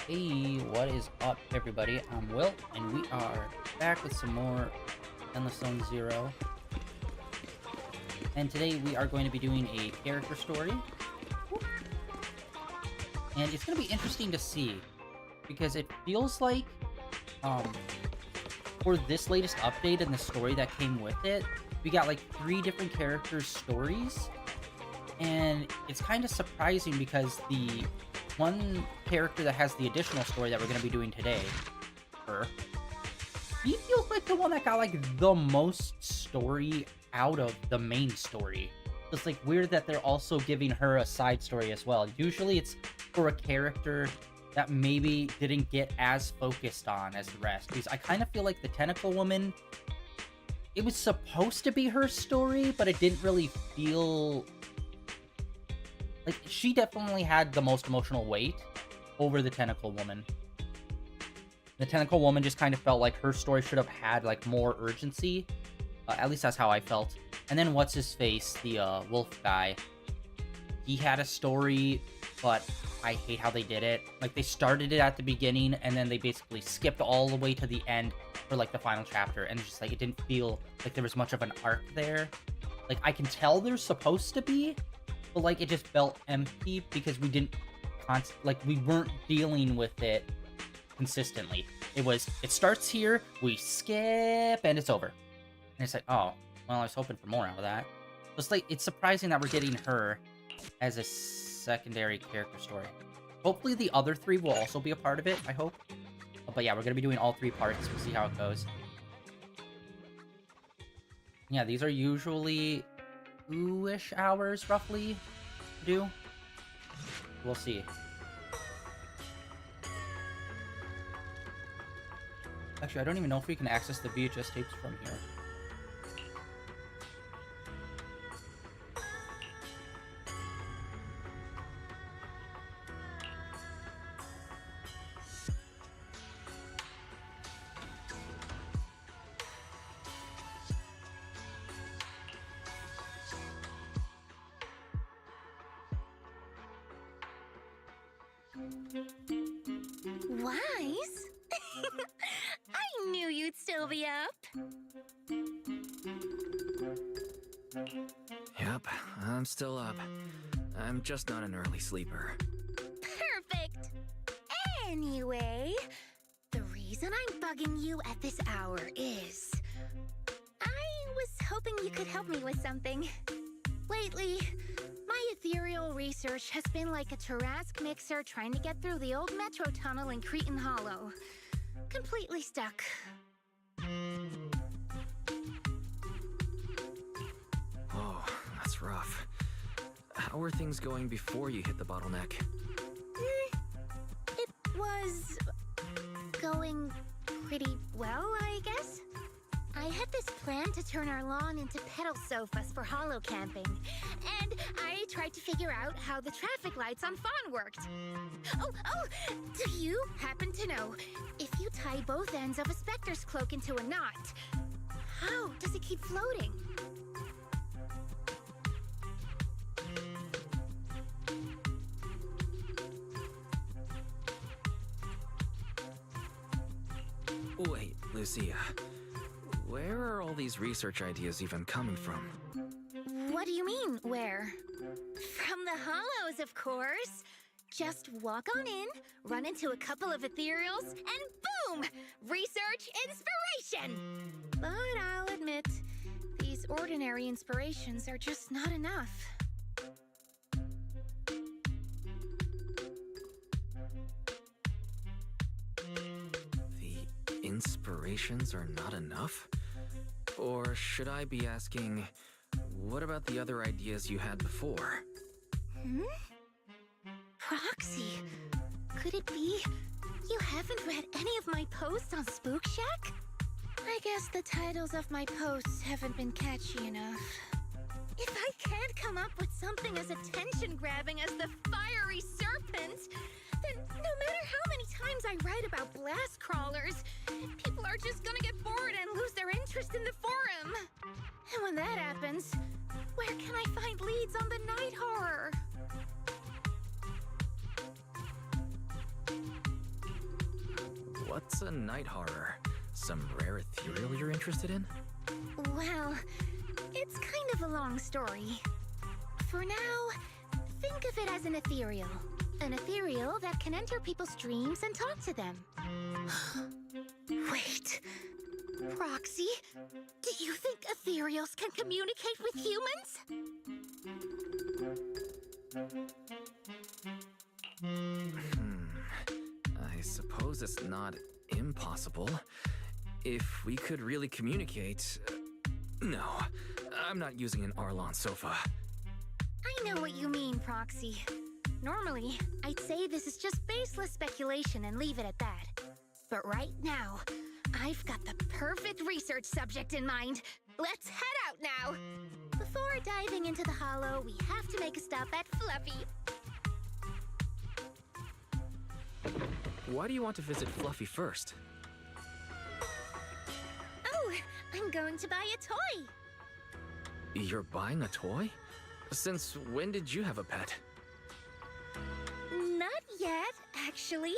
Hey, what is up, everybody? I'm Will, and we are back with some more Zenless Zone Zero. And today we are going to be doing a character story. And it's going to be interesting to see, because it feels like, um, for this latest update and the story that came with it, we got like 3 different characters' stories. And it's kind of surprising because the one character that has the additional story that we're going to be doing today, her, he feels like the one that got like the most story out of the main story. It's like weird that they're also giving her a side story as well. Usually it's for a character that maybe didn't get as focused on as the rest. Because I kind of feel like the Tentacle Woman, it was supposed to be her story, but it didn't really feel like she definitely had the most emotional weight over the Tentacle Woman. The Tentacle Woman just kind of felt like her story should have had like more urgency. At least that's how I felt. And then what's his face, the wolf guy. He had a story, but I hate how they did it. Like they started it at the beginning and then they basically skipped all the way to the end for like the final chapter, and just like it didn't feel like there was much of an arc there. Like I can tell there's supposed to be, but like it just felt empty because we didn't we weren't dealing with it consistently. It starts here, we skip, and it's over. And it's like, oh, well, I was hoping for more out of that. It's like, it's surprising that we're getting her as a secondary character story. Hopefully the other 3 will also be a part of it, I hope. But yeah, we're gonna be doing all 3 parts. We'll see how it goes. Yeah, these are usually 2-ish hours, roughly, to do. We'll see. Actually, I don't even know if we can access the VHS tapes from here. Wise? I knew you'd still be up. Yep, I'm still up. I'm just not an early sleeper. Perfect. Anyway, the reason I'm bugging you at this hour is I was hoping you could help me with something. Lately, my ethereal research has been like a Tarrasque mixer trying to get through the old metro tunnel in Cretan Hollow. Completely stuck. Oh, that's rough. How are things going before you hit the bottleneck? It was going pretty well, I guess. I had this plan to turn our lawn into pedal sofas for hollow camping, and I tried to figure out how the traffic lights on Fawn worked. Oh, do you happen to know, if you tie both ends of a Spectre's cloak into a knot, how does it keep floating? Wait, Lucia. Where are all these research ideas even coming from? What do you mean, where? From the Hollows, of course. Just walk on in, run into a couple of ethereals, and boom! Research inspiration! But I'll admit, these ordinary inspirations are just not enough. The inspirations are not enough? Or should I be asking, what about the other ideas you had before? Proxy, could it be you haven't read any of my posts on Spook Shack? I guess the titles of my posts haven't been catchy enough. If I can't come up with something as attention-grabbing as the fiery serpent, then no matter how many times I write about blast crawlers, people are just gonna get bored and lose their interest in the forum. And when that happens, where can I find leads on the night horror? What's a night horror? Some rare ethereal you're interested in? Well, it's kind of a long story. For now, think of it as an ethereal. An ethereal that can enter people's dreams and talk to them. Wait. Roxy, do you think ethereals can communicate with humans? I suppose it's not impossible. If we could really communicate... no, I'm not using an Arlon sofa. I know what you mean, Proxy. Normally, I'd say this is just baseless speculation and leave it at that. But right now, I've got the perfect research subject in mind. Let's head out now! Before diving into the hollow, we have to make a stop at Fluffy. Why do you want to visit Fluffy first? Oh, I'm going to buy a toy! You're buying a toy? Since when did you have a pet? Not yet, actually.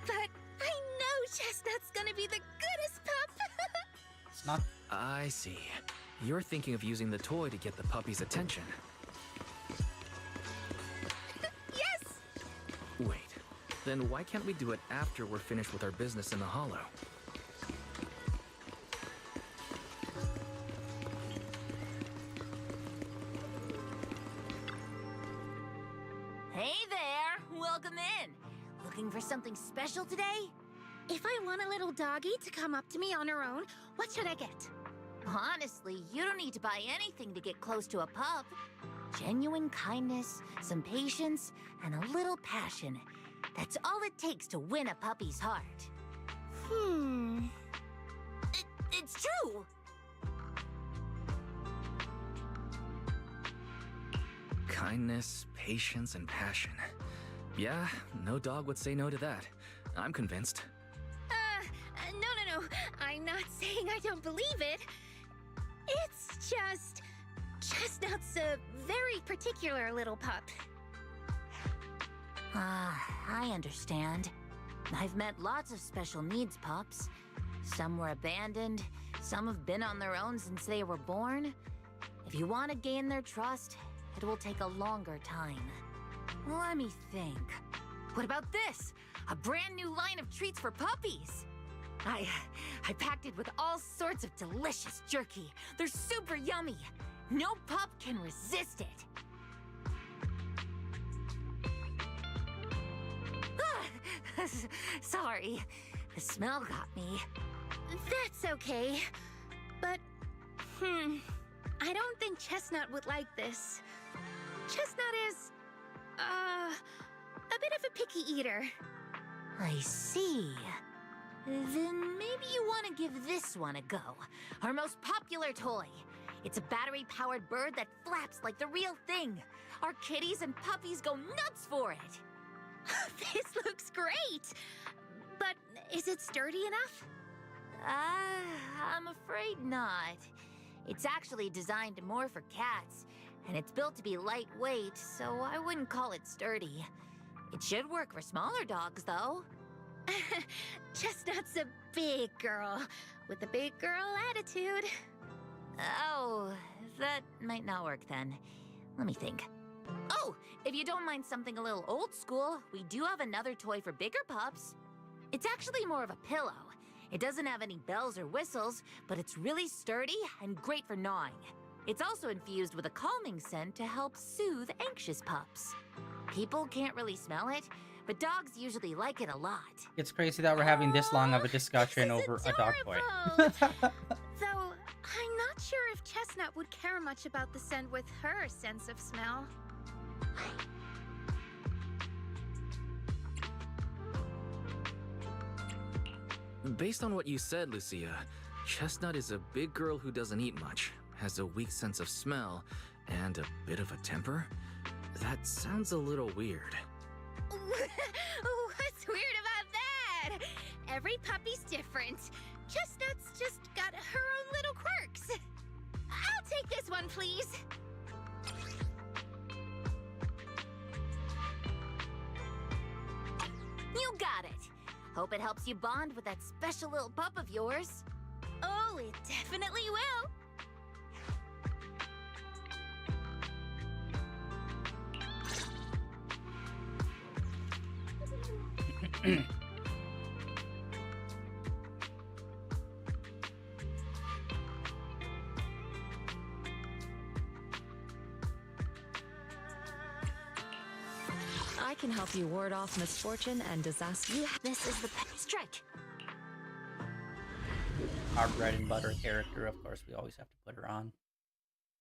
But I know Chestnut's gonna be the goodest pup! It's not. I see. You're thinking of using the toy to get the puppy's attention. Yes! Wait, then why can't we do it after we're finished with our business in the hollow? Hey there! Welcome in! Looking for something special today? If I want a little doggy to come up to me on her own, what should I get? Honestly, you don't need to buy anything to get close to a pup. Genuine kindness, some patience, and a little passion. That's all it takes to win a puppy's heart. It's true! Kindness, patience, and passion. Yeah, no dog would say no to that. I'm convinced. No. I'm not saying I don't believe it. It's just... Chestnut's a very particular little pup. I understand. I've met lots of special needs pups. Some were abandoned, some have been on their own since they were born. If you want to gain their trust, it will take a longer time. Let me think. What about this? A brand new line of treats for puppies! I packed it with all sorts of delicious jerky. They're super yummy. No pup can resist it. Sorry, the smell got me. That's okay. But, I don't think Chestnut would like this. Chestnut is, a bit of a picky eater. I see. Then maybe you want to give this one a go. Our most popular toy. It's a battery-powered bird that flaps like the real thing. Our kitties and puppies go nuts for it. This looks great! But is it sturdy enough? I'm afraid not. It's actually designed more for cats, and it's built to be lightweight, so I wouldn't call it sturdy. It should work for smaller dogs, though. Chestnut's a big girl, with a big girl attitude. Oh, that might not work then. Let me think. Oh, if you don't mind something a little old school, we do have another toy for bigger pups. It's actually more of a pillow. It doesn't have any bells or whistles, but it's really sturdy and great for gnawing. It's also infused with a calming scent to help soothe anxious pups. People can't really smell it, but dogs usually like it a lot. It's crazy that we're having this long of a discussion This is over a dog toy. adorable. Though, I'm not sure if Chestnut would care much about the scent with her sense of smell. Based on what you said, Lucia, Chestnut is a big girl who doesn't eat much, has a weak sense of smell, and a bit of a temper. That sounds a little weird. What's weird about that? Every puppy's different. Chestnut's just got her own little quirks. I'll take this one, please. You got it. Hope it helps you bond with that special little pup of yours. Oh, it definitely will. I can help you ward off misfortune and disaster. This is the strike. Our bread and butter character, of course, we always have to put her on.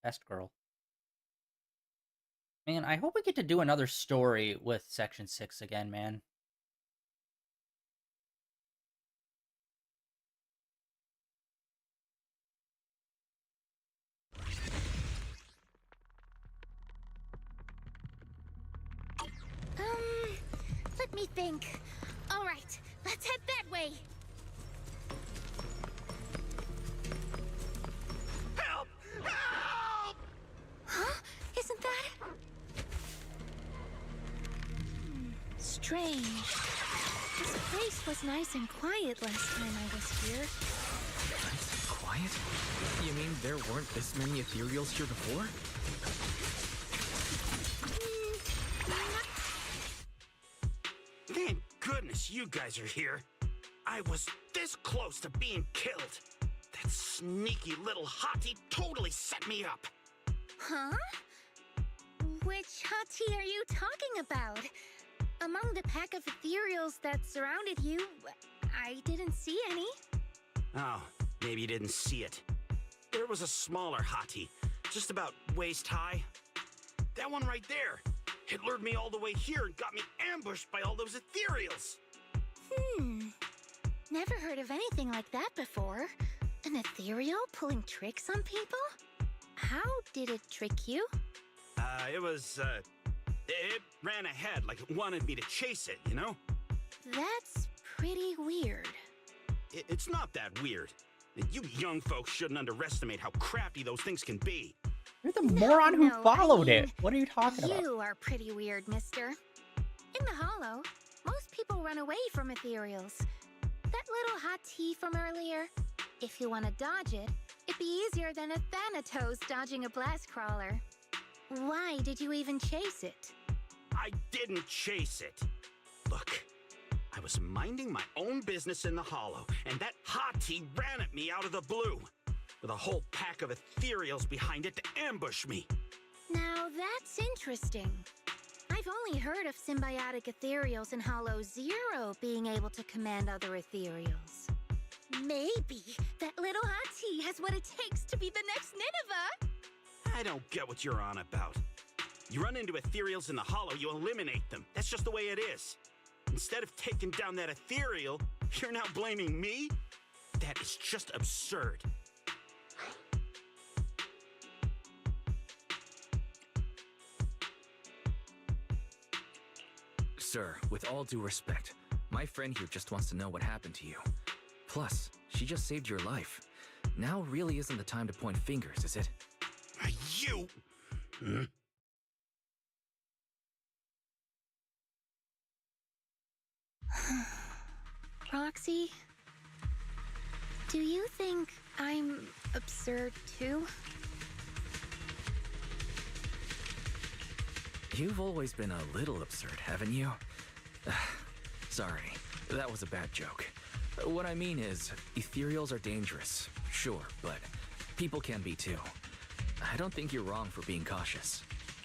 Best girl. Man, I hope we get to do another story with Section 6 again, man. Let me think. All right, let's head that way. Help! Help! Huh? Isn't that... Strange. This place was nice and quiet last time I was here. Nice and quiet? You mean there weren't this many ethereals here before? Thank goodness you guys are here. I was this close to being killed. That sneaky little hottie totally set me up. Huh? Which hottie are you talking about? Among the pack of ethereals that surrounded you, I didn't see any. Oh, maybe you didn't see it. There was a smaller hottie, just about waist high. That one right there. It lured me all the way here and got me ambushed by all those ethereals. Never heard of anything like that before. An ethereal pulling tricks on people? How did it trick you? It ran ahead like it wanted me to chase it, you know? That's pretty weird. It's not that weird. You young folks shouldn't underestimate how crafty those things can be. You're the moron who No, followed I mean, it. What are you talking about? You are pretty weird, mister. In the Hollow, most people run away from ethereals. That little hot tea from earlier, if you want to dodge it, it'd be easier than a Thanatos dodging a blast crawler. Why did you even chase it? I didn't chase it. Look, I was minding my own business in the Hollow, and that hottie ran at me out of the blue, with a whole pack of ethereals behind it to ambush me. Now that's interesting. I've only heard of symbiotic ethereals in Hollow Zero being able to command other ethereals. Maybe that little hottie has what it takes to be the next Nineveh. I don't get what you're on about. You run into ethereals in the Hollow, you eliminate them. That's just the way it is. Instead of taking down that ethereal, you're now blaming me? That is just absurd. Sir, with all due respect, my friend here just wants to know what happened to you. Plus, she just saved your life. Now really isn't the time to point fingers, is it? You... Roxy, do you think I'm absurd too? You've always been a little absurd, haven't you? Sorry, that was a bad joke. What I mean is, ethereals are dangerous, sure, but people can be too. I don't think you're wrong for being cautious.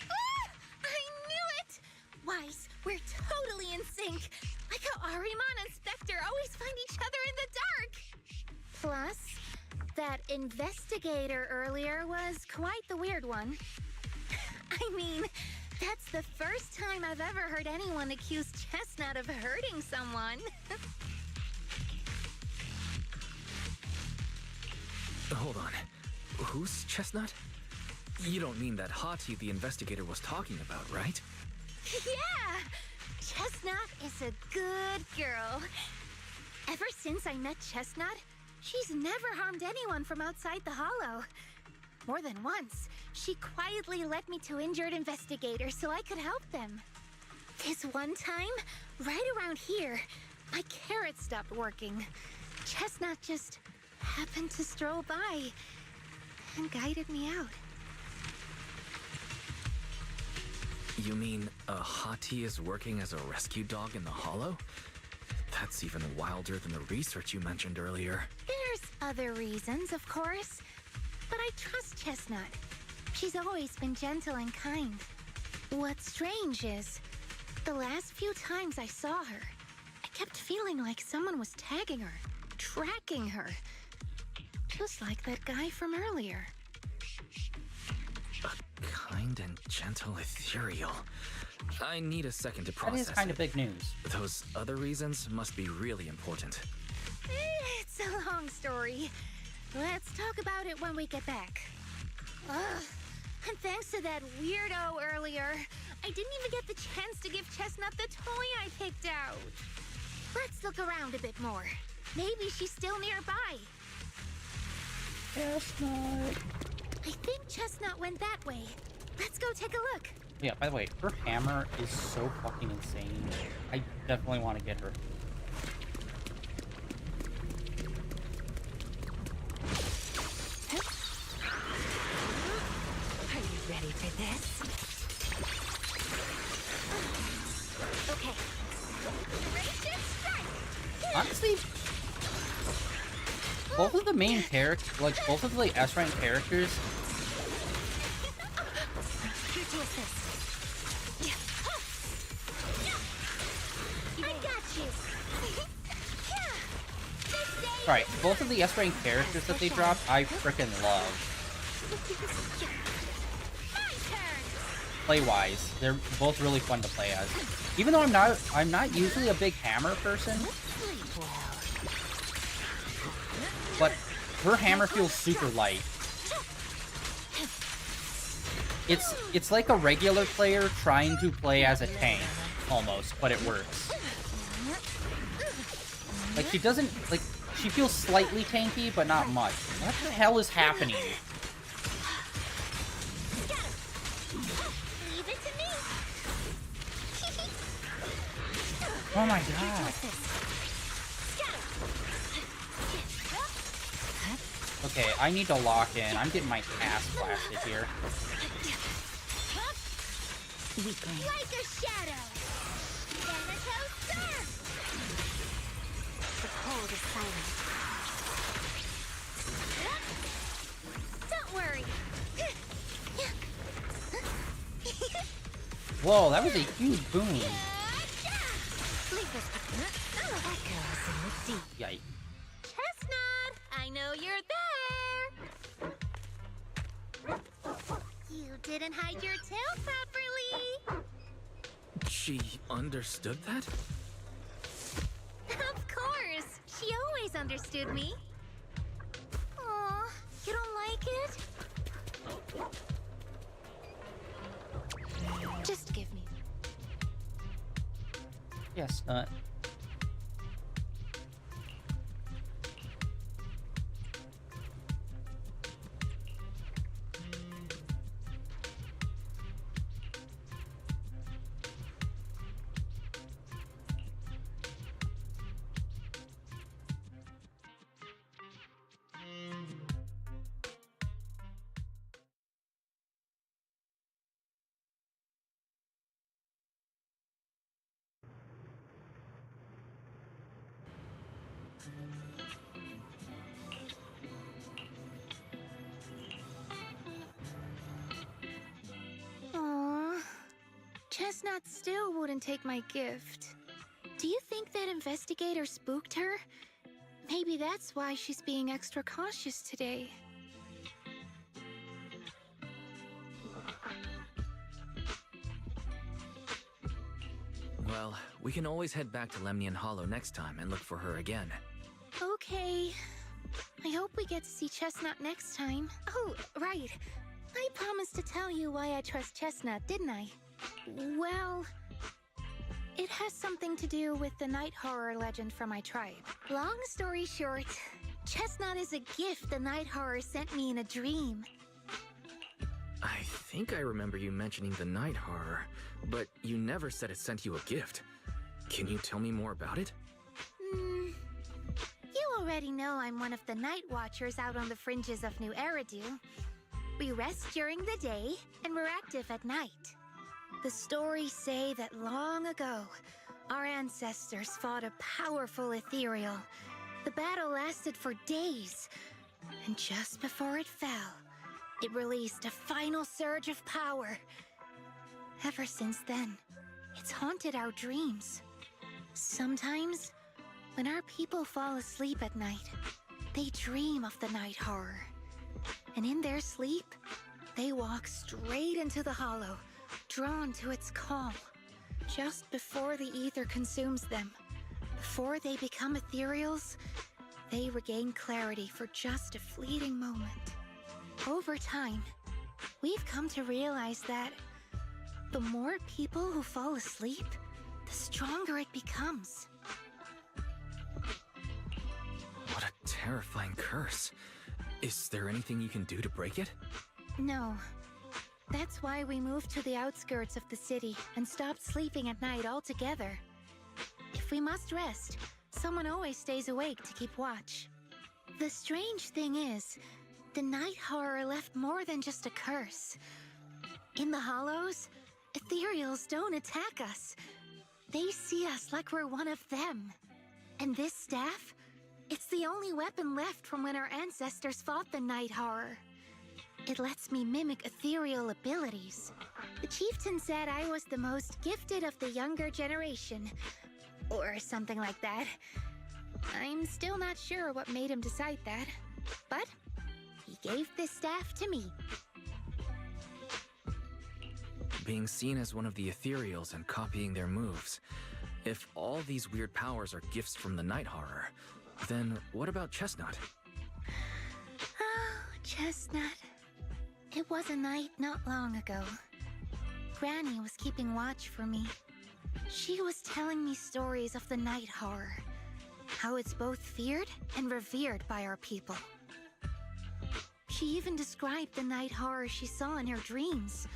Ah! I knew it! Wise, we're totally in sync. Like how Ahriman and Spectre always find each other in the dark. Plus, that investigator earlier was quite the weird one. I mean, that's the first time I've ever heard anyone accuse Chestnut of hurting someone. Hold on. Who's Chestnut? You don't mean that hottie the investigator was talking about, right? Yeah! Chestnut is a good girl. Ever since I met Chestnut, she's never harmed anyone from outside the Hollow. More than once, she quietly led me to injured investigators so I could help them. This one time, right around here, My carrot stopped working. Chestnut just happened to stroll by and guided me out. You mean a Hati is working as a rescue dog in the Hollow? That's even wilder than the research you mentioned earlier. There's other reasons, of course, but I trust Chestnut. She's always been gentle and kind. What's strange is, the last few times I saw her, I kept feeling like someone was tagging her, tracking her. Just like that guy from earlier. Kind and gentle ethereal. I need a second to That process is kind it. of big news. Those other reasons must be really important. It's a long story. Let's talk about it when we get back. Ugh. And thanks to that weirdo earlier, I didn't even get the chance to give Chestnut the toy I picked out. Let's look around a bit more. Maybe she's still nearby. Chestnut. I think Chestnut went that way. Let's go take a look. Yeah, by the way, her hammer is so fucking insane. I definitely want to get her. Are you ready for this? Okay. Raging strike! Honestly, both of the main characters, like both of the S-rank characters, Here to assist. I got you. right, both of the S-rank characters that they dropped, I freaking love. My turn. Play-wise, they're both really fun to play as. Even though I'm not usually a big hammer person, Sleep well. but her hammer feels super light. It's like a regular player trying to play as a tank, almost, but it works. Like, she doesn't, like, she feels slightly tanky, but not much. What the hell is happening? Leave it to me. Oh my god. Okay, I need to lock in. I'm getting my ass blasted here. Like a shadow. Thanatos surf. The cold is silent. Don't worry. Whoa, that was a huge boom. Leave this. Oh, that girl's in the deep. Yikes. Chestnut, I know you're there. You didn't hide your tail properly. She understood that? Of course. She always understood me. Aw, you don't like it? Just give me. Yes, Aw, Chestnut still wouldn't take my gift. Do you think that investigator spooked her? Maybe that's why she's being extra cautious today. Well, we can always head back to Lemnian Hollow next time and look for her again. Okay. I hope we get to see Chestnut next time. Oh, right. I promised to tell you why I trust Chestnut, didn't I? Well, it has something to do with the night horror legend from my tribe. Long story short, Chestnut is a gift the night horror sent me in a dream. I think I remember you mentioning the night horror, but you never said it sent you a gift. Can you tell me more about it? already know I'm one of the Night Watchers out on the fringes of New Eridu. We rest during the day, and we're active at night. The stories say that long ago, our ancestors fought a powerful ethereal. The battle lasted for days, and just before it fell, it released a final surge of power. Ever since then, it's haunted our dreams. Sometimes, when our people fall asleep at night, they dream of the night horror. And in their sleep, they walk straight into the hollow, drawn to its call. Just before the ether consumes them, before they become ethereals, they regain clarity for just a fleeting moment. Over time, we've come to realize that the more people who fall asleep, the stronger it becomes. What a terrifying curse. Is there anything you can do to break it? No. That's why we moved to the outskirts of the city and stopped sleeping at night altogether. If we must rest, someone always stays awake to keep watch. The strange thing is, the night horror left more than just a curse. In the hollows, ethereals don't attack us. They see us like we're one of them. And this staff, it's the only weapon left from when our ancestors fought the night horror. It lets me mimic ethereal abilities. The chieftain said I was the most gifted of the younger generation, or something like that. I'm still not sure what made him decide that, but he gave this staff to me. Being seen as one of the ethereals and copying their moves. If all these weird powers are gifts from the night horror, then what about Chestnut? Oh, Chestnut. It was a night not long ago. Granny was keeping watch for me. She was telling me stories of the night horror. How it's both feared and revered by our people. She even described the night horror she saw in her dreams.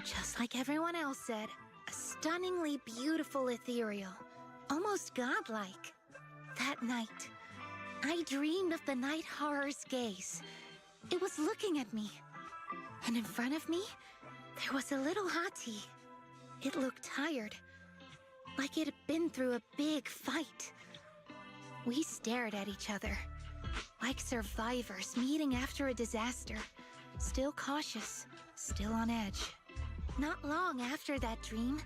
Just like everyone else said, a stunningly beautiful ethereal. Almost godlike. That night, I dreamed of the night horror's gaze. It was looking at me. And in front of me, there was a little hottie. It looked tired, like it had been through a big fight. We stared at each other, like survivors meeting after a disaster, still cautious, still on edge. Not long after that dream,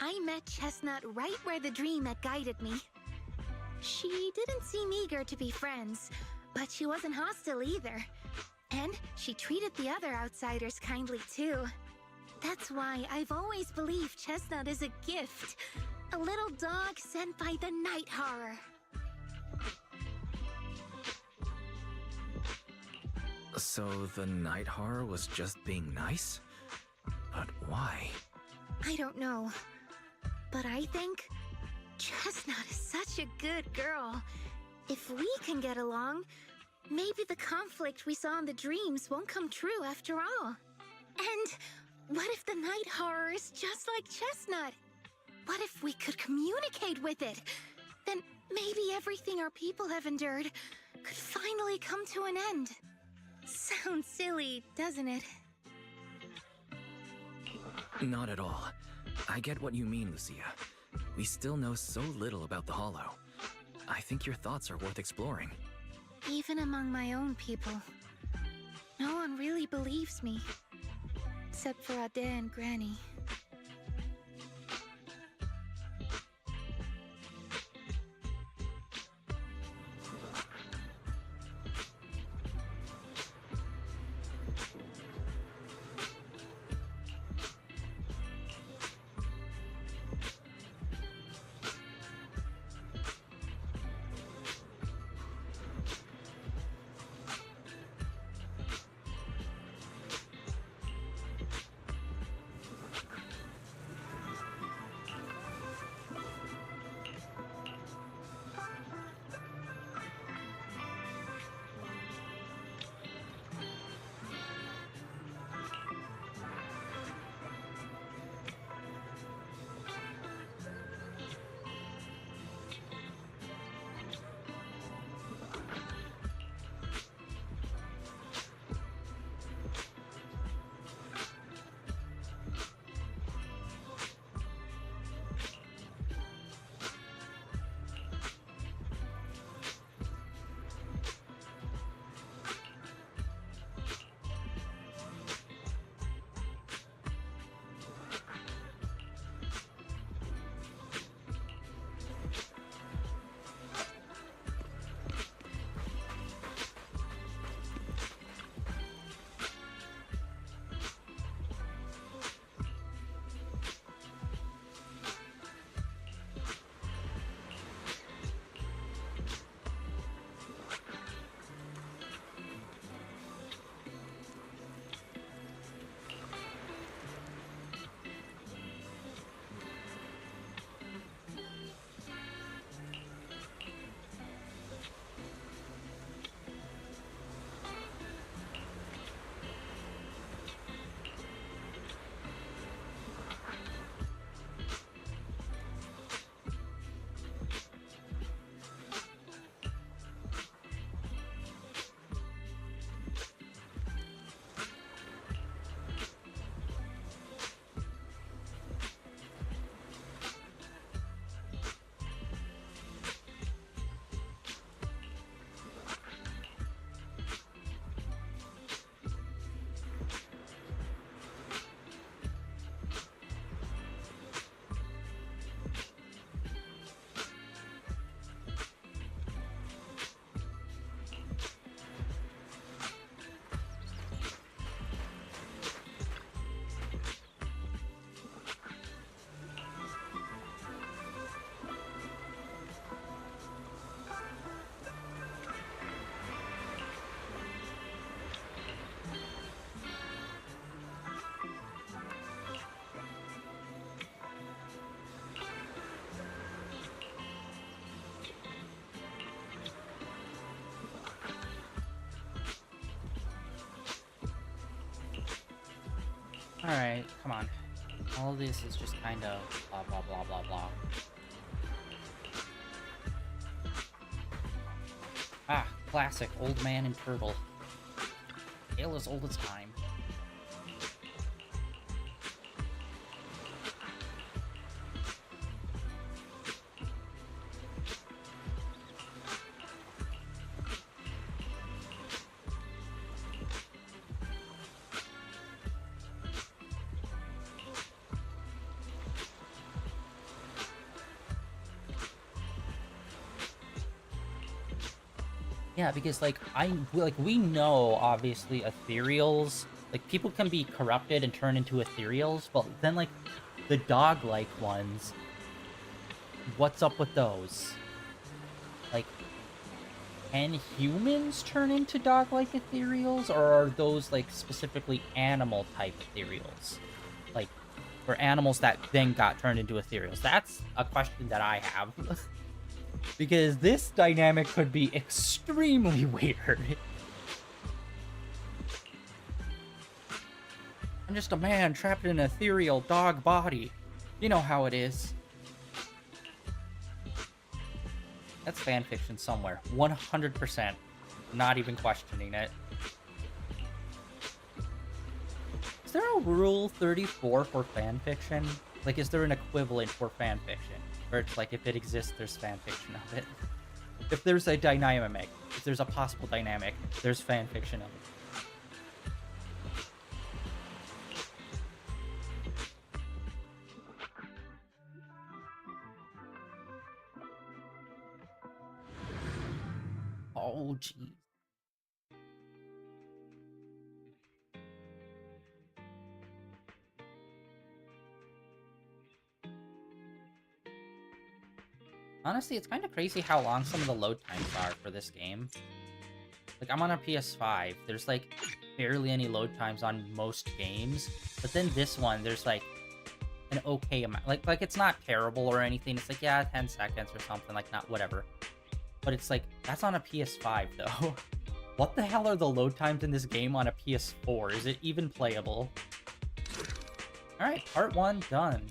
I met Chestnut right where the dream had guided me. She didn't seem eager to be friends, but she wasn't hostile either. And she treated the other outsiders kindly too. That's why I've always believed Chestnut is a gift. A little dog sent by the night horror. So the night horror was just being nice? But why? I don't know. But I think Chestnut is such a good girl. If we can get along, maybe the conflict we saw in the dreams won't come true after all. And what if the night horror is just like Chestnut? What if we could communicate with it? Then maybe everything our people have endured could finally come to an end. Sounds silly, doesn't it? Not at all. I get what you mean, Lucia. We still know so little about the Hollow. I think your thoughts are worth exploring. Even among my own people, no one really believes me. Except for Ade and Granny. Alright, come on. All this is just kind of blah, blah, blah, blah, blah. Ah, classic. Old man and turtle. Tale as old as time. Yeah, because like we know obviously ethereals, like people can be corrupted and turn into ethereals, but then like the dog-like ones, what's up with those? Like, can humans turn into dog-like ethereals, or are those like specifically animal-type ethereals? Like, or animals that then got turned into ethereals? That's a question that I have. Because this dynamic could be extremely weird. I'm just a man trapped in an ethereal dog body. You know how it is. That's fanfiction somewhere. 100%. Not even questioning it. Is there a Rule 34 for fanfiction? Like, is there an equivalent for fanfiction? Where it's like, if it exists, there's fanfiction of it. If there's a dynamic, if there's a possible dynamic, there's fanfiction of it. Oh, jeez. Honestly, it's kind of crazy how long some of the load times are for this game. Like, I'm on a PS5. There's, like, barely any load times on most games. But then this one, there's, like, an okay amount. Like it's not terrible or anything. It's like, yeah, 10 seconds or something. Like, not whatever. But it's like, that's on a PS5, though. What the hell are the load times in this game on a PS4? Is it even playable? Alright, part 1 done.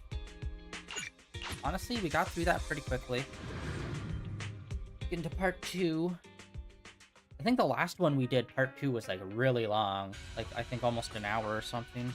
Honestly, we got through that pretty quickly. Get into part 2. I think the last one we did, part 2, was like really long. Like, I think almost an hour or something.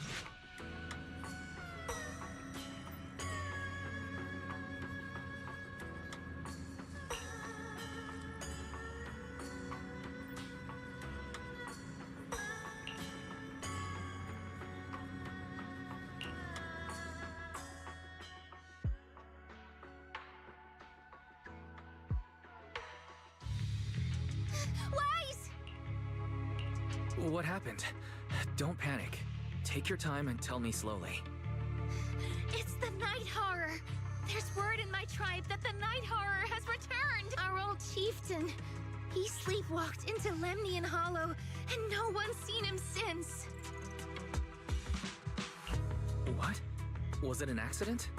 What happened? Don't panic. Take your time and tell me slowly. It's the night horror. There's word in my tribe that the night horror has returned. Our old chieftain. He sleepwalked into Lemnian Hollow, and no one's seen him since. What? Was it an accident?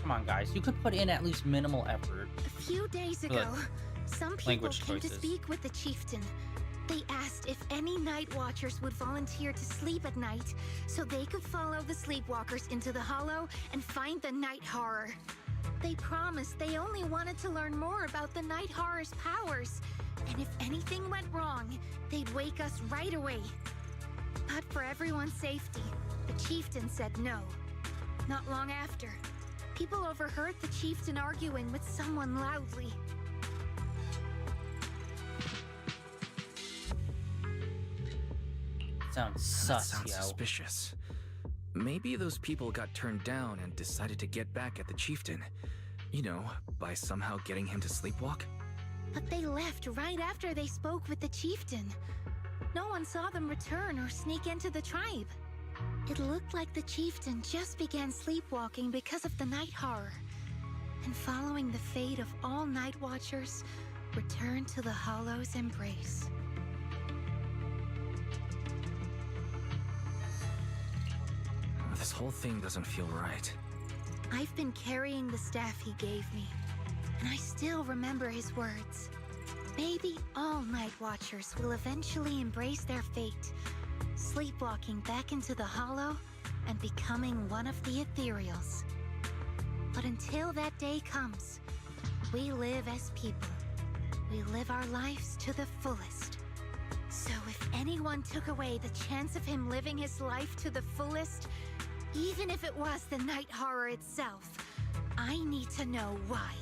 Come on, guys. You could put in at least minimal effort. A few days ago, some people Language came to choices. speak with the chieftain. They asked if any night watchers would volunteer to sleep at night so they could follow the sleepwalkers into the hollow and find the night horror. They promised they only wanted to learn more about the night horror's powers, and if anything went wrong, they'd wake us right away. But for everyone's safety, the chieftain said no. Not long after, people overheard the chieftain arguing with someone loudly. Sounds That sus, sounds yo. suspicious. Maybe those people got turned down and decided to get back at the chieftain. You know, by somehow getting him to sleepwalk? But they left right after they spoke with the chieftain. No one saw them return or sneak into the tribe. It looked like the chieftain just began sleepwalking because of the night horror. And following the fate of all night watchers, returned to the Hollow's embrace. This whole thing doesn't feel right. I've been carrying the staff he gave me, and I still remember his words. Maybe all Night Watchers will eventually embrace their fate, sleepwalking back into the Hollow and becoming one of the Ethereals. But until that day comes, we live as people. We live our lives to the fullest. So if anyone took away the chance of him living his life to the fullest, even if it was the night horror itself, I need to know why.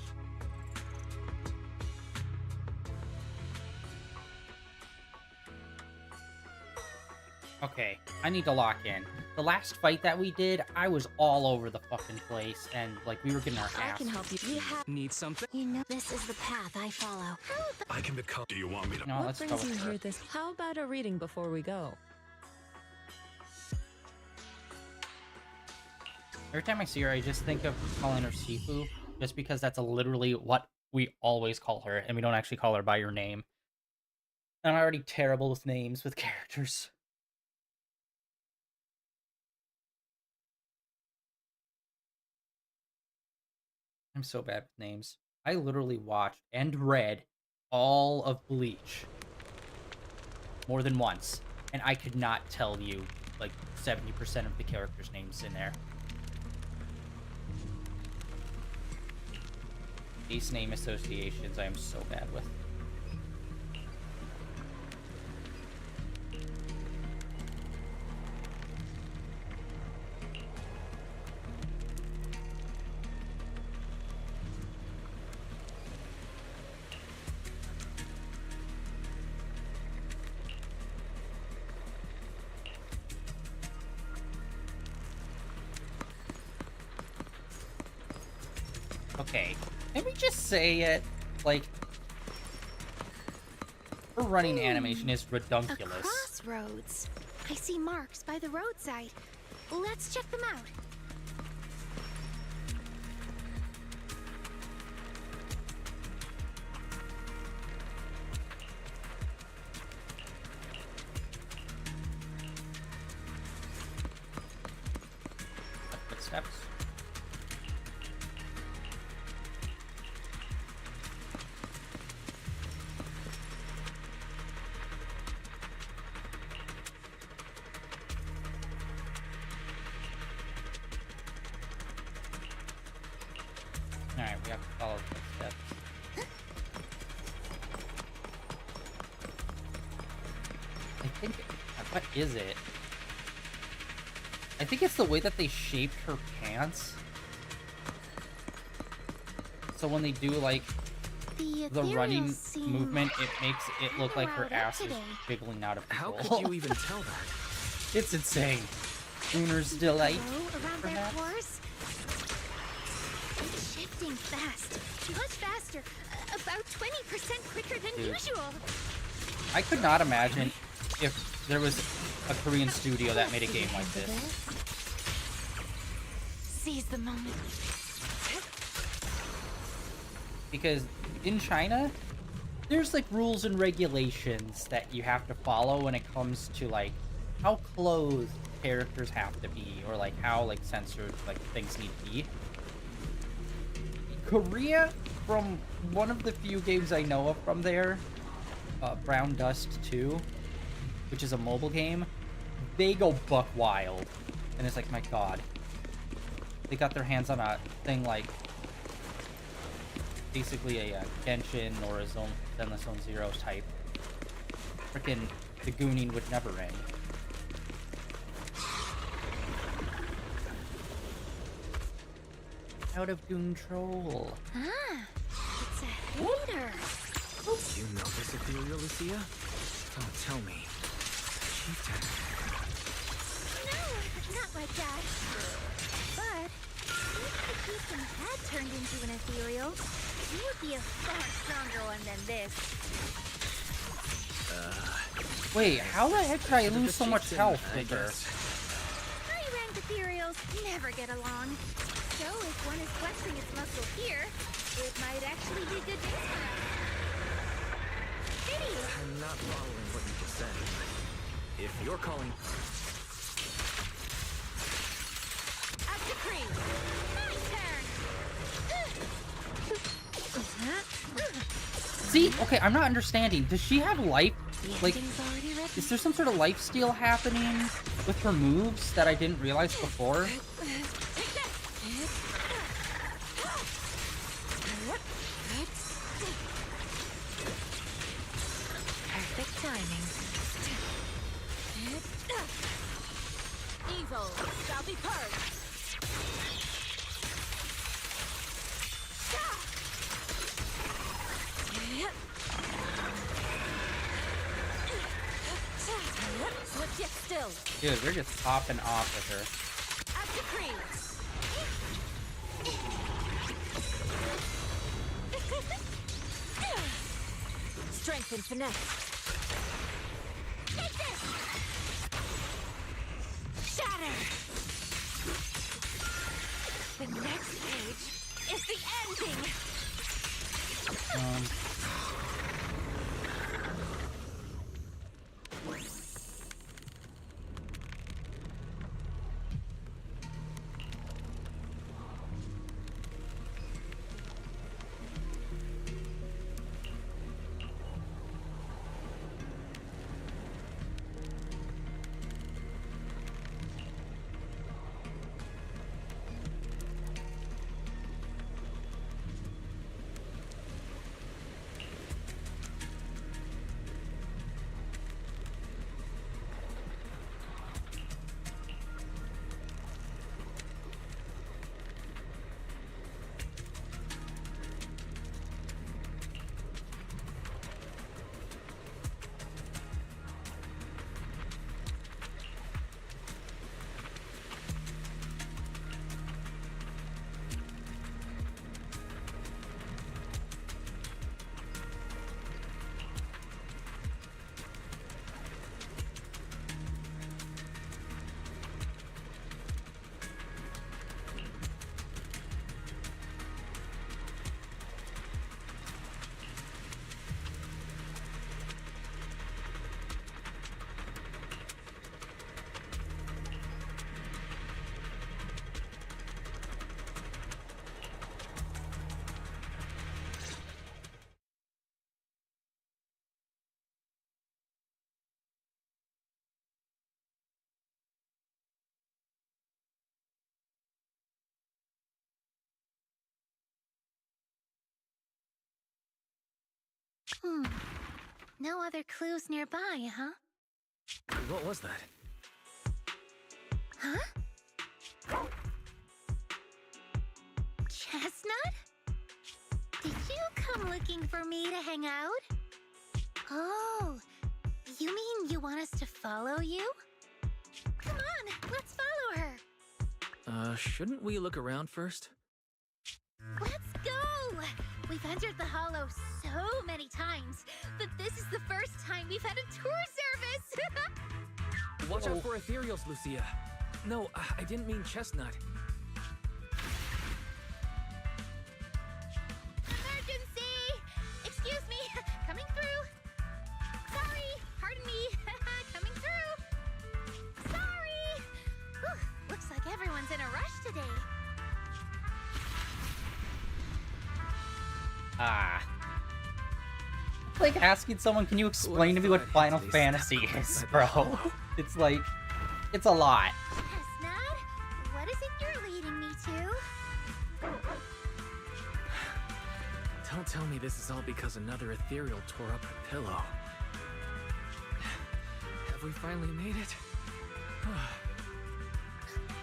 Okay, I need to lock in. The last fight that we did, I was all over the fucking place, and like we were getting our I ass. can help you. You have. Need something? You know, This is the path I follow. I can become. Do you want me to? No, What let's go brings you with her. here this? How about a reading before we go? Every time I see her, I just think of calling her Sifu, just because that's literally what we always call her, and we don't actually call her by her name. And I'm already terrible with names with characters. I'm so bad with names. I literally watched and read all of Bleach more than once, and I could not tell you like 70% of the characters' names in there. These name associations I am so bad with. Okay, can we just say it? Like, her running animation is a redunculous. crossroads. I see marks by the roadside. Let's check them out. Footsteps. Alright, we have to follow the footsteps. I think... What is it? I think it's the way that they shaped her pants. So when they do, like, The the running ethereals seem movement, it makes it look like her riled up ass is today. jiggling out of How control. could you even tell that? It's insane. Uner's delight, glow around their perhaps? pores. It's shifting fast. Much faster. About 20% quicker than Dude. usual. I could not imagine if there was a Korean studio that made a game like this. Seize the moment. Because in China, there's like rules and regulations that you have to follow when it comes to like how clothed characters have to be, or like how like censored like things need to be. Korea, from one of the few games I know of from there, Brown Dust 2, which is a mobile game, they go buck wild. And it's like, my god. They got their hands on a thing like basically a Genshin or a Zenless Zone Zero type. Frickin' the gooning would never end. Out of control. Ah, it's a hater. You know this ethereal, Lucia? Don't tell me. Chieftain. No, not like that. But if the chieftain had turned into an ethereal, he would be a far stronger one than this. Wait, how the heck did I The lose so much chieftain, health I with her? guess. High-ranked ethereals never get along. So if one is flexing its muscle here, it might actually be good news for us. Pity. I'm not following what you just said. If you're calling... Up to cream. My turn. See, okay, I'm not understanding. Does she have life? The Like, ending's already written. is there some sort of life steal happening with her moves that I didn't realize before? Perfect timing. Evil shall be purged. Swift yet still, Dude, they're just popping off with her. as decreed. Strength and finesse. Take this! Shatter! The next page is the ending! Um, No other clues nearby, huh? What was that? Huh? Chestnut? Did you come looking for me to hang out? Oh, you mean you want us to follow you? Come on, let's follow her. Shouldn't we look around first? Let's go! We've entered the Hollow so many times, but this is the first time we've had a tour service! Watch out for ethereals, Lucia. No, I didn't mean chestnut. Emergency! Excuse me, coming through. Sorry, pardon me, coming through. Sorry! Whew, looks like everyone's in a rush today. Ah. Like asking someone, can you explain to me what Final Fantasy is, bro? It's like, it's a lot. Chestnut, what is it you're leading me to? Don't tell me this is all because another ethereal tore up her pillow. Have we finally made it?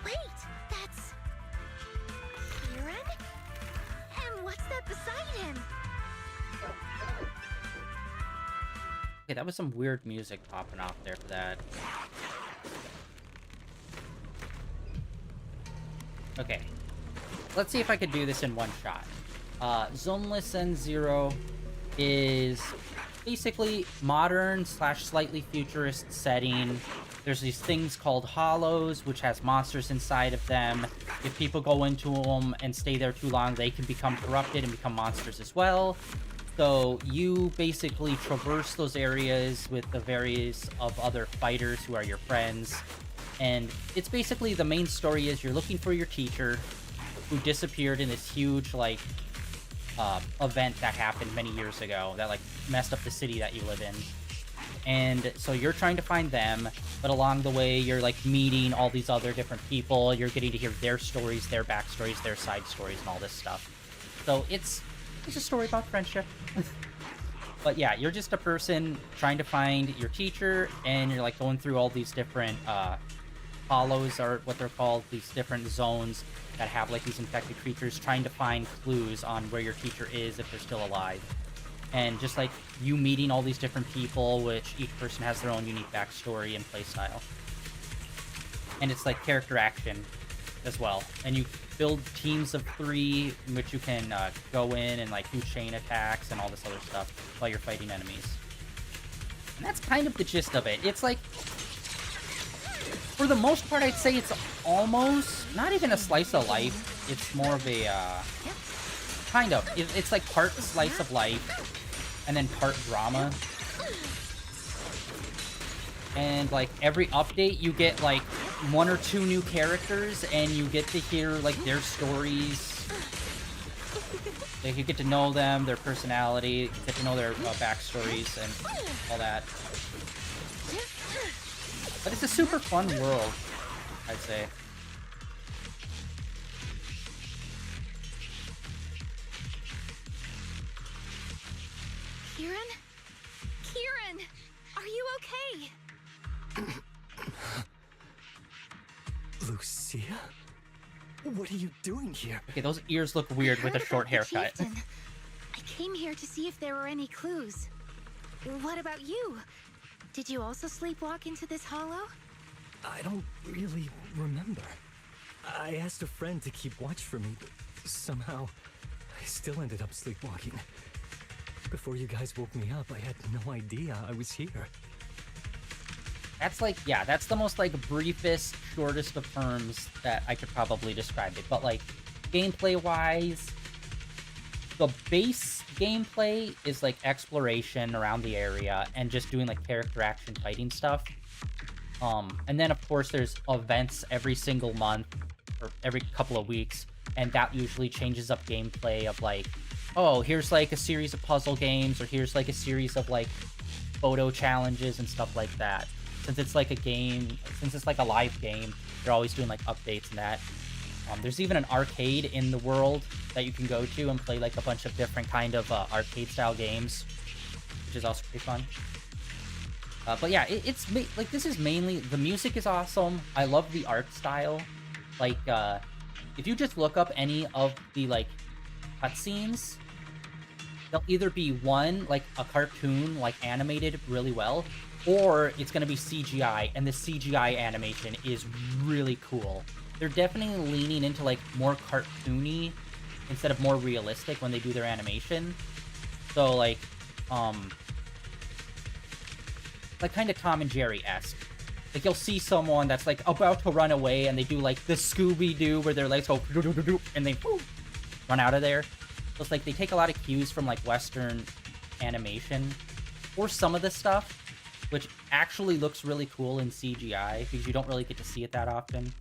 Wait, that's... Kieran? And what's that beside him? Okay, that was some weird music popping off there for that. Okay. Let's see if I could do this in one shot. Zenless Zone Zero is basically modern / slightly futurist setting. There's these things called hollows, which has monsters inside of them. If people go into them and stay there too long, they can become corrupted and become monsters as well. So you basically traverse those areas with the various of other fighters who are your friends. And it's basically, the main story is you're looking for your teacher who disappeared in this huge, like, event that happened many years ago that like messed up the city that you live in. And so you're trying to find them, but along the way you're like meeting all these other different people. You're getting to hear their stories, their backstories, their side stories, and all this stuff. So it's a story about friendship. But yeah, you're just a person trying to find your teacher, and you're like going through all these different hollows, are what they're called, these different zones that have like these infected creatures, trying to find clues on where your teacher is, if they're still alive. And just like you meeting all these different people, which each person has their own unique backstory and playstyle. And it's like character action as well. And you build teams of 3 in which you can go in and like do chain attacks and all this other stuff while you're fighting enemies. And that's kind of the gist of it. It's like, for the most part, I'd say it's almost not even a slice of life. It's more of a kind of. It's like part slice of life and then part drama. And like every update you get like 1 or 2 new characters, and you get to hear like their stories. Like you get to know them, their personality, get to know their backstories and all that. But it's a super fun world, I'd say. Kieran? Kieran! Are you okay? Lucia? What are you doing here? Okay, those ears look weird with a Heard short about the haircut. chieftain. I came here to see if there were any clues. What about you? Did you also sleepwalk into this hollow? I don't really remember. I asked a friend to keep watch for me, but somehow I still ended up sleepwalking. Before you guys woke me up, I had no idea I was here. That's like, yeah, that's the most like briefest, shortest of terms that I could probably describe it. But like gameplay wise, the base gameplay is like exploration around the area and just doing like character action fighting stuff. And then of course there's events every single month or every couple of weeks, and that usually changes up gameplay of like, oh, here's like a series of puzzle games, or here's like a series of like photo challenges and stuff like that. Since it's like a game, since it's like a live game, they're always doing like updates and that. There's even an arcade in the world that you can go to and play like a bunch of different kind of arcade style games, which is also pretty fun. But yeah, it's like, this is mainly, the music is awesome. I love the art style. Like, if you just look up any of the like cutscenes, they'll either be one, like a cartoon, like animated really well, or it's going to be CGI, and the CGI animation is really cool. They're definitely leaning into like more cartoony instead of more realistic when they do their animation. So like kind of Tom and Jerry-esque. Like you'll see someone that's like about to run away, and they do like the Scooby-Doo where their legs go and they run out of there. So it's like they take a lot of cues from like Western animation for some of this stuff, which actually looks really cool in CGI because you don't really get to see it that often.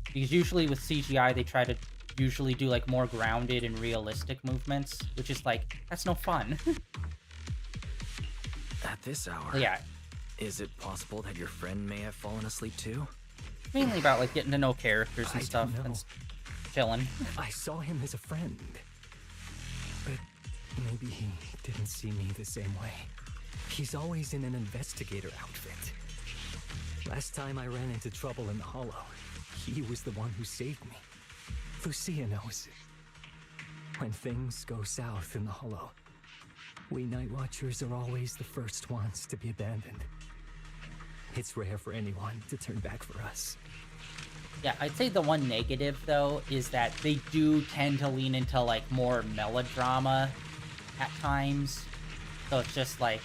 Because usually with CGI, they try to usually do like more grounded and realistic movements, which is like, that's no fun. At this hour, Yeah, is it possible that your friend may have fallen asleep too? mainly about like getting to know characters and I stuff don't know. and chilling. I saw him as a friend. But maybe he didn't see me the same way. He's always in an investigator outfit. Last time I ran into trouble in the Hollow, he was the one who saved me. Lucia knows. When things go south in the Hollow, we Night Watchers are always the first ones to be abandoned. It's rare for anyone to turn back for us. Yeah, I'd say the one negative though is that they do tend to lean into like more melodrama at times. So it's just like,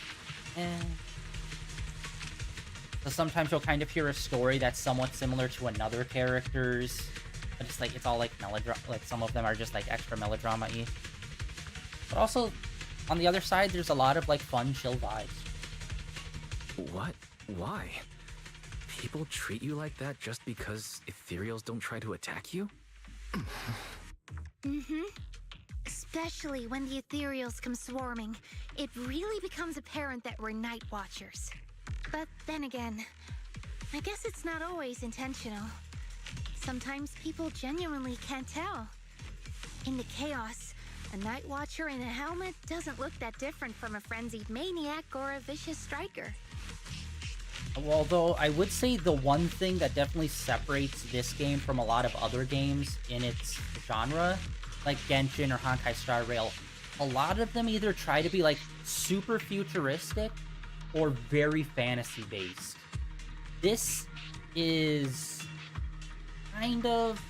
So sometimes you'll kind of hear a story that's somewhat similar to another character's, but it's like, it's all like melodrama, like some of them are just like extra melodrama-y. But also, on the other side, there's a lot of like fun, chill vibes. What? Why? People treat you like that just because ethereals don't try to attack you? Mm-hmm. Especially when the ethereals come swarming, it really becomes apparent that we're Night Watchers. But then again, I guess it's not always intentional. Sometimes people genuinely can't tell. In the chaos, a Night Watcher in a helmet doesn't look that different from a frenzied maniac or a vicious striker. Although I would say the one thing that definitely separates this game from a lot of other games in its genre, like Genshin or Honkai Star Rail, a lot of them either try to be like super futuristic or very fantasy based. This is kind of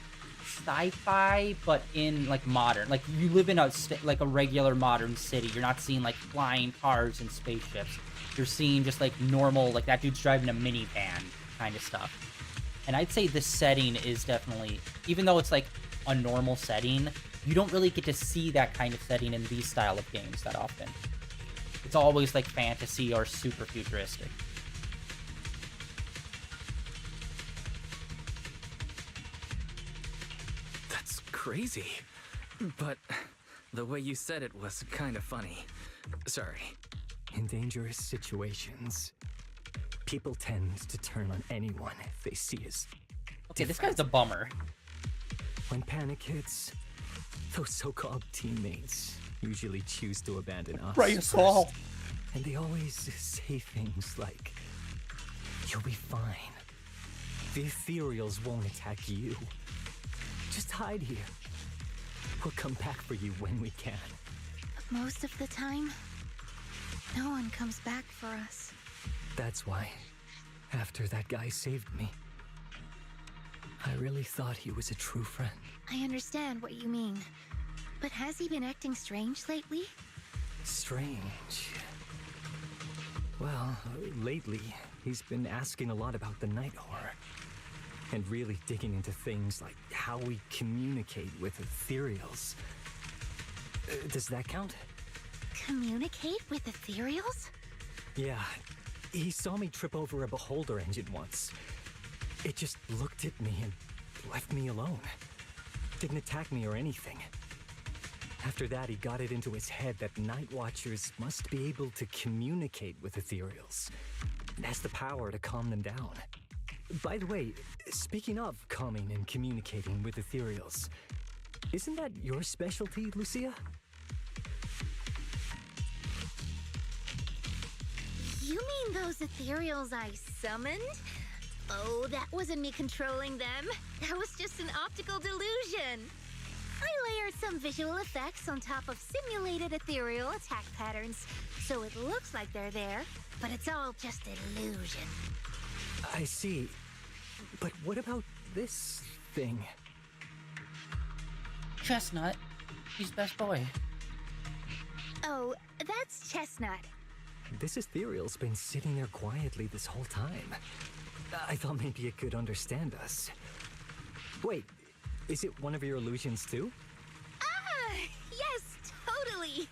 sci-fi, but in like modern. Like you live in a like a regular modern city. You're not seeing like flying cars and spaceships. You're seeing just like normal, like that dude's driving a minivan kind of stuff. And I'd say this setting is definitely, even though it's like a normal setting, you don't really get to see that kind of setting in these style of games that often. It's always like fantasy or super futuristic. That's crazy. But the way you said it was kind of funny. Sorry. In dangerous situations, people tend to turn on anyone they see as Okay, this guy's a bummer. When panic hits, those so-called teammates usually choose to abandon us Right, us all. first. And they always say things like, "You'll be fine. The ethereals won't attack you. Just hide here. We'll come back for you when we can." But most of the time, no one comes back for us. That's why, after that guy saved me, I really thought he was a true friend. I understand what you mean. But has he been acting strange lately? Strange. Well, lately, he's been asking a lot about the night horror. And really digging into things like how we communicate with ethereals. Does that count? Communicate with ethereals? Yeah. He saw me trip over a beholder engine once. It just looked at me and left me alone. Didn't attack me or anything. After that, he got it into his head that Night Watchers must be able to communicate with ethereals. It has the power to calm them down. By the way, speaking of calming and communicating with ethereals, isn't that your specialty, Lucia? You mean those ethereals I summoned? Oh, that wasn't me controlling them. That was just an optical delusion. I layered some visual effects on top of simulated ethereal attack patterns, so it looks like they're there, but it's all just illusion. I see. But what about this thing? Chestnut. He's best boy. Oh, that's Chestnut. This ethereal's been sitting there quietly this whole time. I thought maybe it could understand us. Wait, is it one of your illusions too? Ah, yes, totally.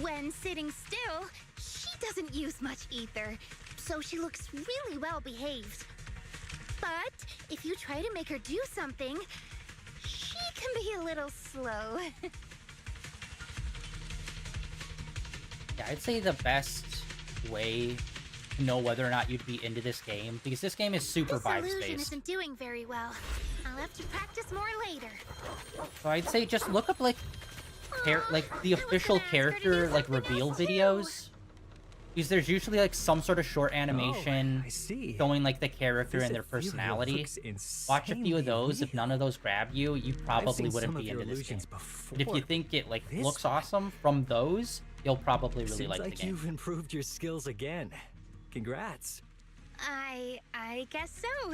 When sitting still, she doesn't use much ether, so she looks really well behaved. But if you try to make her do something, she can be a little slow. Yeah, I'd say the best way to know whether or not you'd be into this game, because this game is super This illusion vibes-based. isn't doing very well. I'll have to practice more later. So I'd say just look up, like, the I was official gonna ask her to do character, like, something reveal else, too. videos. Because there's usually, like, some sort of short animation I see. showing, like, the character This and their ethereal personality. looks Watch a few of insanely those. If real. none of those grab you, you I've probably seen wouldn't some be of your into this game. illusions before. But if you think it, like, This looks one- awesome from those, you'll probably really Seems like the like game. you've improved your skills again. Congrats. I guess so.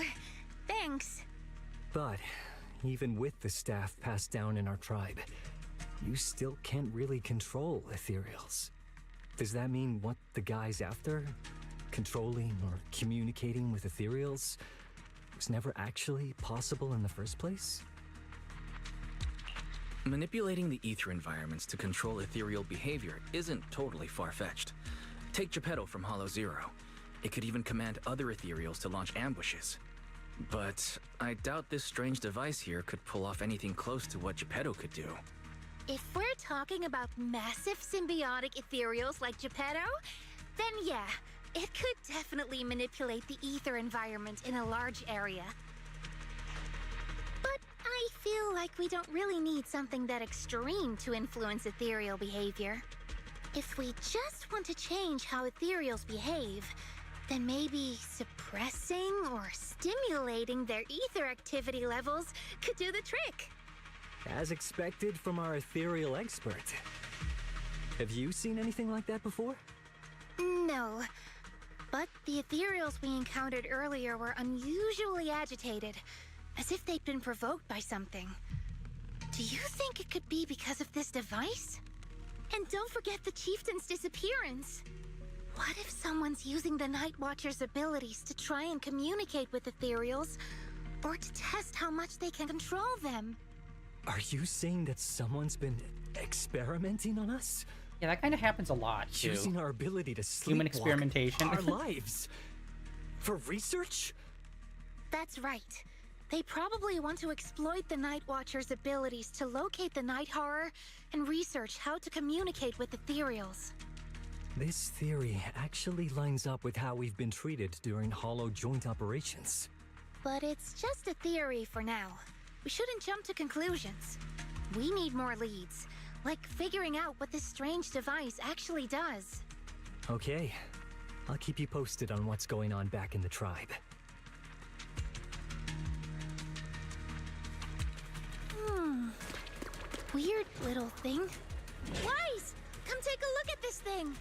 Thanks. But even with the staff passed down in our tribe, you still can't really control ethereals. Does that mean what the guy's after, controlling or communicating with ethereals, was never actually possible in the first place? Manipulating the ether environments to control ethereal behavior isn't totally far-fetched. Take Geppetto from Hollow Zero. It could even command other ethereals to launch ambushes. But I doubt this strange device here could pull off anything close to what Geppetto could do. If we're talking about massive symbiotic ethereals like Geppetto, then yeah, it could definitely manipulate the ether environment in a large area. But I feel like we don't really need something that extreme to influence ethereal behavior. If we just want to change how ethereals behave, then maybe suppressing or stimulating their ether activity levels could do the trick. As expected from our ethereal expert. Have you seen anything like that before? No. But the ethereals we encountered earlier were unusually agitated, as if they'd been provoked by something. Do you think it could be because of this device? And don't forget the chieftain's disappearance. What if someone's using the Night Watcher's abilities to try and communicate with ethereals, or to test how much they can control them? Are you saying that someone's been experimenting on us? Yeah, that kind of happens a lot, too. Using our ability to Human sleepwalk experimentation. our lives? For research? That's right. They probably want to exploit the Night Watcher's abilities to locate the Night Horror and research how to communicate with ethereals. This theory actually lines up with how we've been treated during Hollow joint operations. But it's just a theory for now. We shouldn't jump to conclusions. We need more leads, like figuring out what this strange device actually does. Okay, I'll keep you posted on what's going on back in the tribe. Weird little thing. Wise! Come take a look at this thing!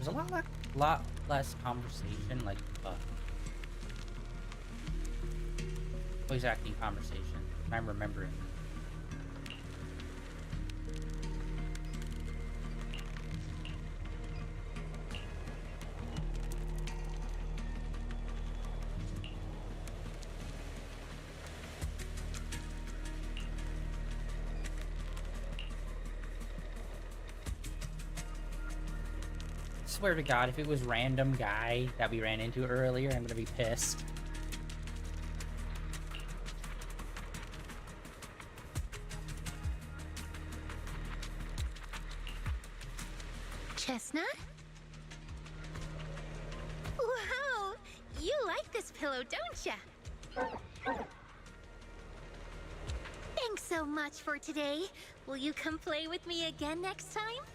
There's a lot less conversation, like, voice acting conversation. I'm remembering. Swear to God, if it was random guy that we ran into earlier, I'm gonna be pissed. Chestnut? Wow! You like this pillow, don't ya? Thanks so much for today. Will you come play with me again next time?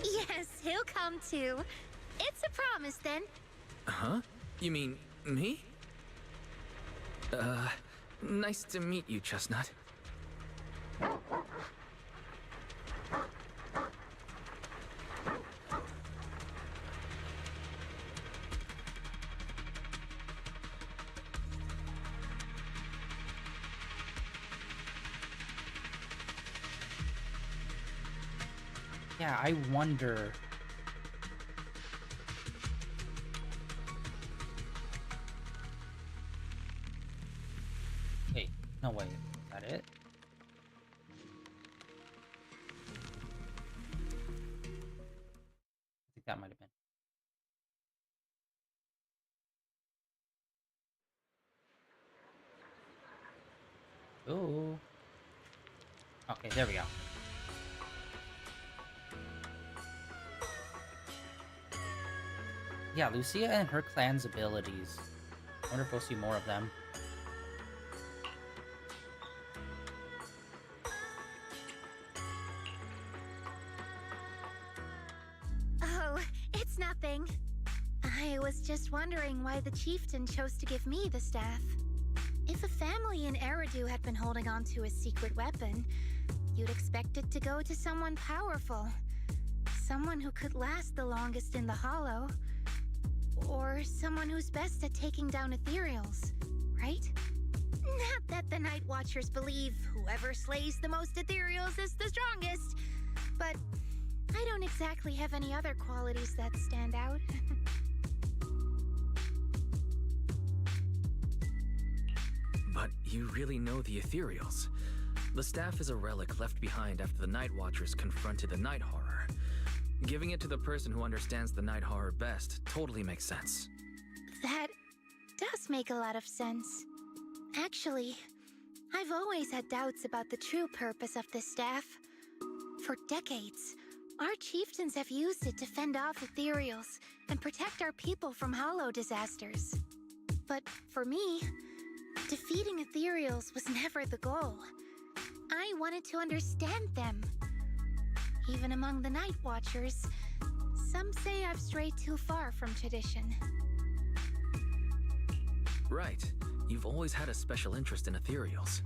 Yes, he'll come too. It's a promise then. Huh? You mean me? Nice to meet you, Chestnut. Yeah, I wonder. Wait, no way. Is that it? I think that might have been. Ooh. Okay, there we go. Yeah, Lucia and her clan's abilities. I wonder if we'll see more of them. Oh, it's nothing. I was just wondering why the chieftain chose to give me the staff. If a family in Eridu had been holding on to a secret weapon, you'd expect it to go to someone powerful. someone who could last the longest in the Hollow. Or someone who's best at taking down ethereals, right? Not that the Night Watchers believe whoever slays the most ethereals is the strongest, but I don't exactly have any other qualities that stand out. But you really know the ethereals. The staff is a relic left behind after the Night Watchers confronted the Night Horror. Giving it to the person who understands the Night Horror best totally makes sense. That does make a lot of sense. Actually, I've always had doubts about the true purpose of this staff. For decades, our chieftains have used it to fend off ethereals and protect our people from hollow disasters. But for me, defeating ethereals was never the goal. I wanted to understand them. Even among the Night Watchers, some say I've strayed too far from tradition. Right. You've always had a special interest in ethereals.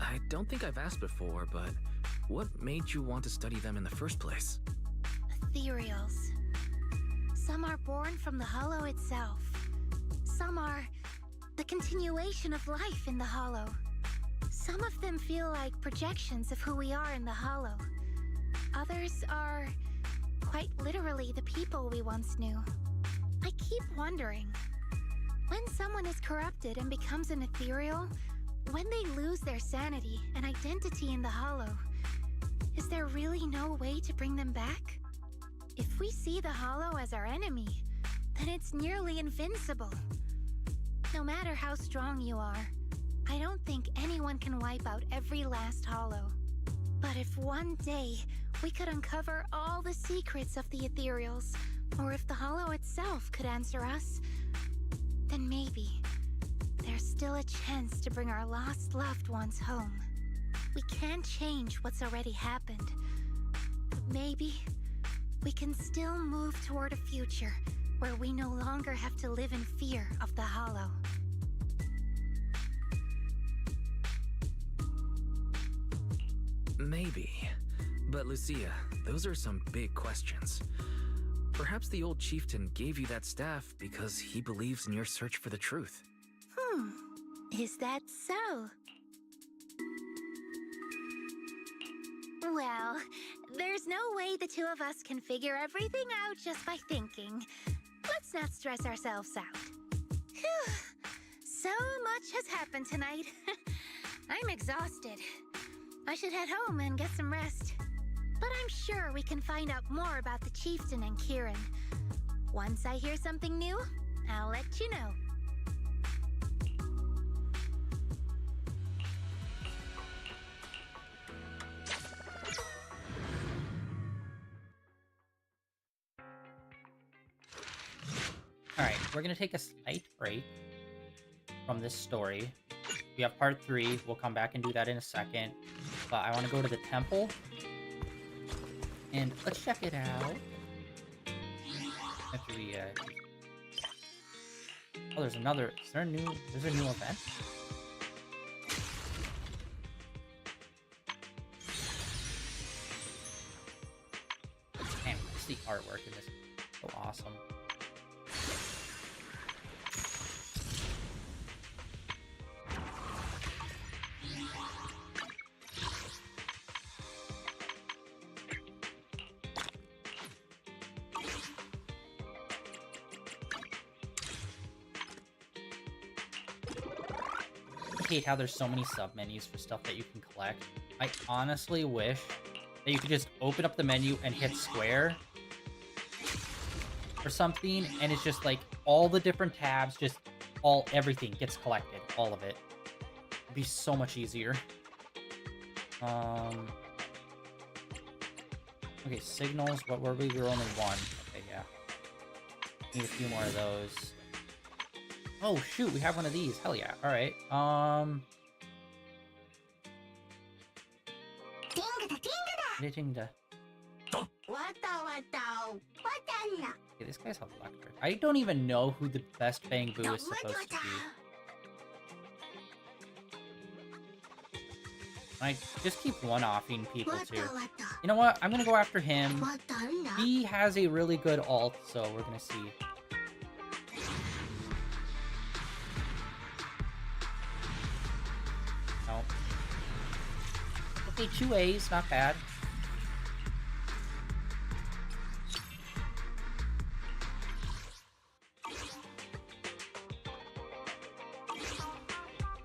I don't think I've asked before, but what made you want to study them in the first place? Ethereals. Some are born from the Hollow itself. Some are the continuation of life in the Hollow. Some of them feel like projections of who we are in the Hollow. Others are quite literally the people we once knew. I keep wondering, when someone is corrupted and becomes an ethereal, when they lose their sanity and identity in the Hollow, is there really no way to bring them back? If we see the Hollow as our enemy, then it's nearly invincible. No matter how strong you are, I don't think anyone can wipe out every last Hollow. But if one day we could uncover all the secrets of the ethereals, or if the Hollow itself could answer us, then maybe there's still a chance to bring our lost loved ones home. We can't change what's already happened, but maybe we can still move toward a future where we no longer have to live in fear of the Hollow. Maybe. But Lucia, those are some big questions. Perhaps the old chieftain gave you that staff because he believes in your search for the truth. Is that so? Well, there's no way the two of us can figure everything out just by thinking. Let's not stress ourselves out. Phew. So much has happened tonight. I'm exhausted. I should head home and get some rest. But I'm sure we can find out more about the chieftain and Kieran. Once I hear something new, I'll let you know. Alright, we're gonna take a slight break from this story. We have part 3. We'll come back and do that in a second. But I want to go to the temple. And let's check it out. After we, oh, there's another... Is there a new... There's a new event? Man, what's the artwork in this? So awesome. I hate how there's so many sub-menus for stuff that you can collect. I honestly wish that you could just open up the menu and hit square or something, and it's just like all the different tabs, just everything gets collected, all of it. It'd be so much easier. Okay, signals, what were we? We were only one. Okay, yeah. Need a few more of those. Oh, shoot, we have one of these. Hell yeah. All right. Editing the... Okay, this guy's electric. I don't even know who the best Bangbu is supposed to be. I just keep one-offing people too. You know what? I'm gonna go after him. He has a really good ult, so we're gonna see. No. Okay, 2 A's, not bad.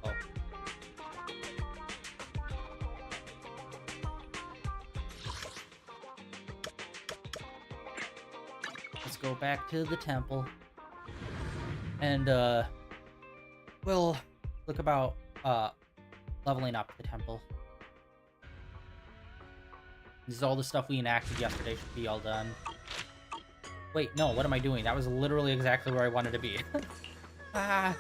Oh. Let's go back to the temple. And, we'll look about, leveling up the temple. This is all the stuff we enacted yesterday should be all done. Wait, no, what am I doing? That was literally exactly where I wanted to be. Ah.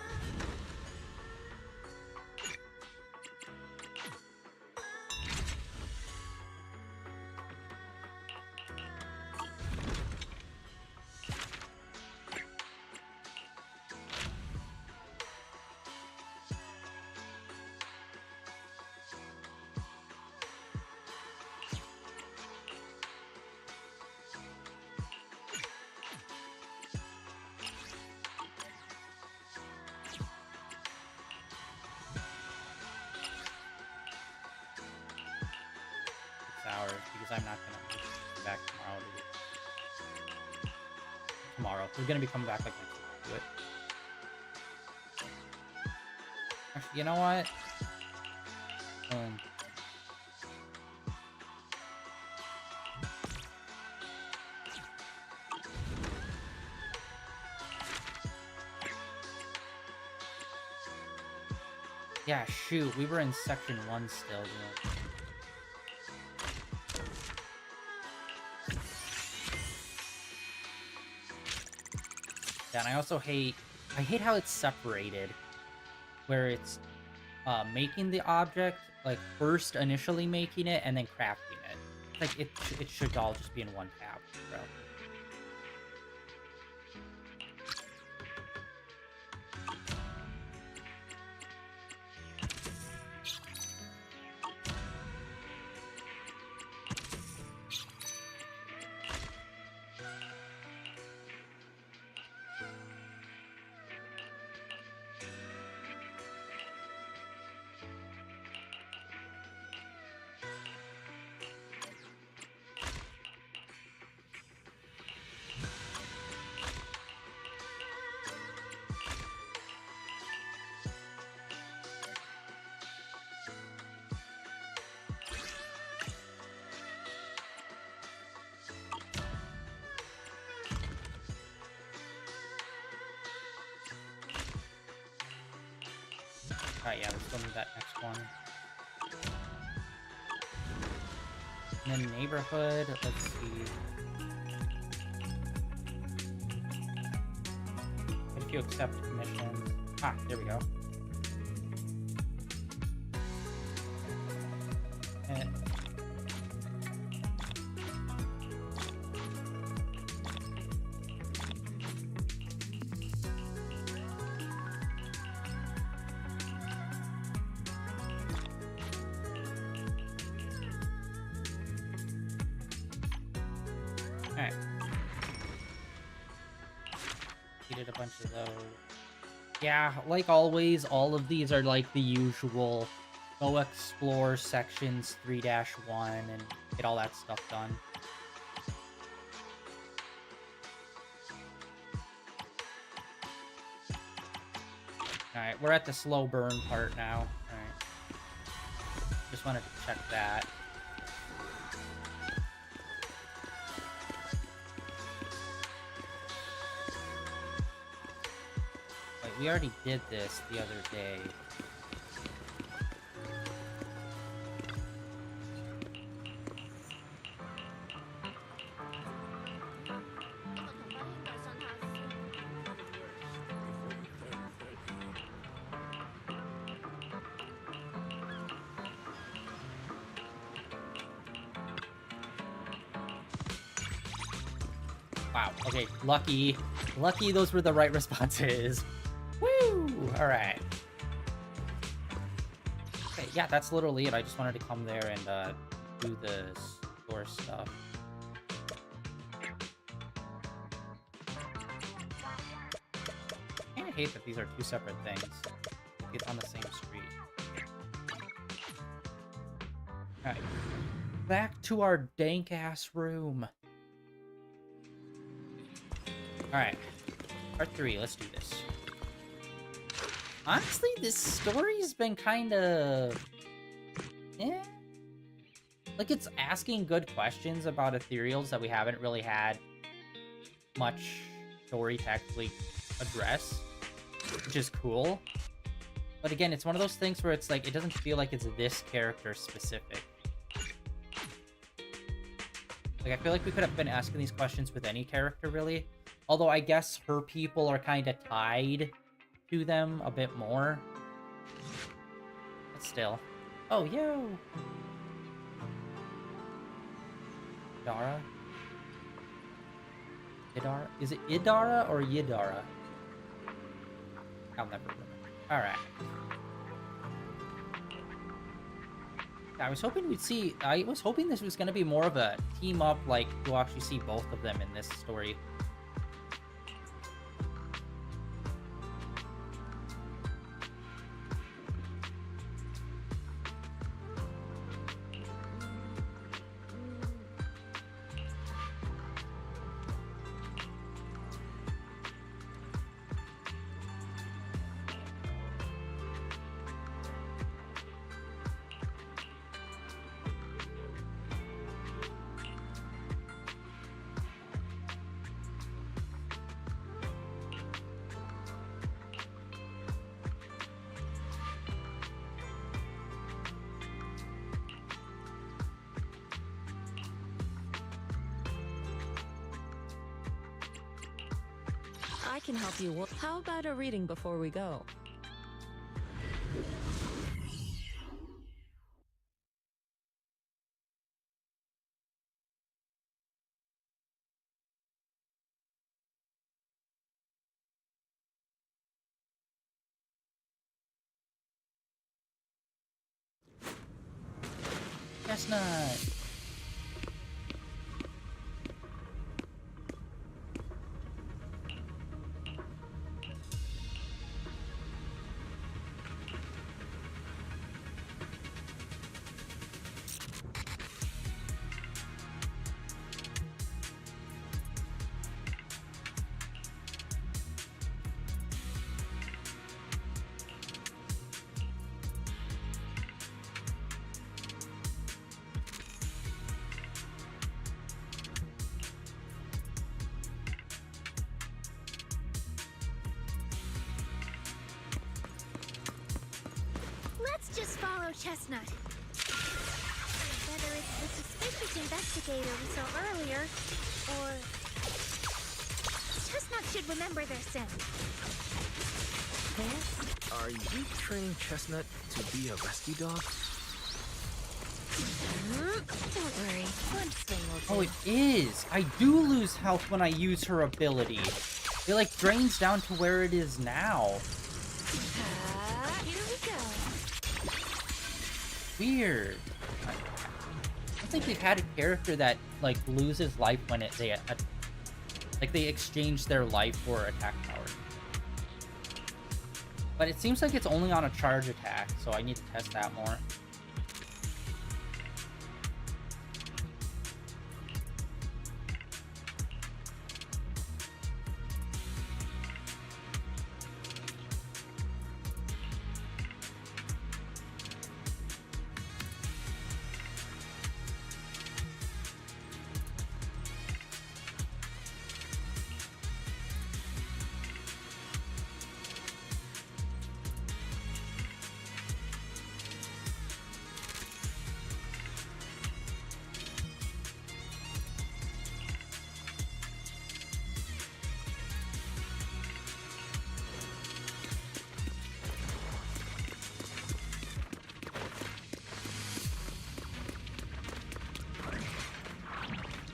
Hours because I'm not gonna be back tomorrow. Tomorrow. We're gonna be coming back like next week to do it. Actually, you know what? Yeah, shoot, we were in section 1 still, dude. Yeah, and I also hate how it's separated, where it's making the object, like first initially making it and then crafting it. Like it should all just be in one tab, bro. Alright, yeah, let's go to that next one. And then neighborhood, let's see. If you accept commissions. Ah, there we go. And alright. We did a bunch of those. Yeah, like always, all of these are like the usual. Go explore sections 3-1 and get all that stuff done. Alright, we're at the slow burn part now. Alright. Just wanted to check that. We already did this the other day. Wow, okay, lucky. Lucky those were the right responses. Woo! Alright. Okay, yeah, that's literally it. I just wanted to come there and do the store stuff. I kind of hate that these are two separate things. It's on the same street. Alright. Back to our dank-ass room. Alright. Part 3, let's do this. Honestly, this story's been kind of... eh? Like, it's asking good questions about ethereals that we haven't really had much story to actually address, which is cool. But again, it's one of those things where it's like, it doesn't feel like it's this character specific. Like, I feel like we could have been asking these questions with any character, really. Although, I guess her people are kind of tied to them a bit more. But still. Oh, yo! Idara? Idara? Is it Idara or Yidara? I'll never remember. Alright. I was hoping we'd see... I was hoping this was going to be more of a team-up, like, you'll actually see both of them in this story. I can help you. How about a reading before we go? Chestnut! Let's just follow Chestnut. Whether it's the suspicious investigator we saw earlier, or... Chestnut should remember their sin. Are you training Chestnut to be a rescue dog? Don't worry, one swing will do. Oh, it is! I do lose health when I use her ability. It, like, drains down to where it is now. Here we go. Weird. I don't think we've had a character that, like, loses life when they exchange their life for attack power. But it seems like it's only on a charge attack, so I need to test that more.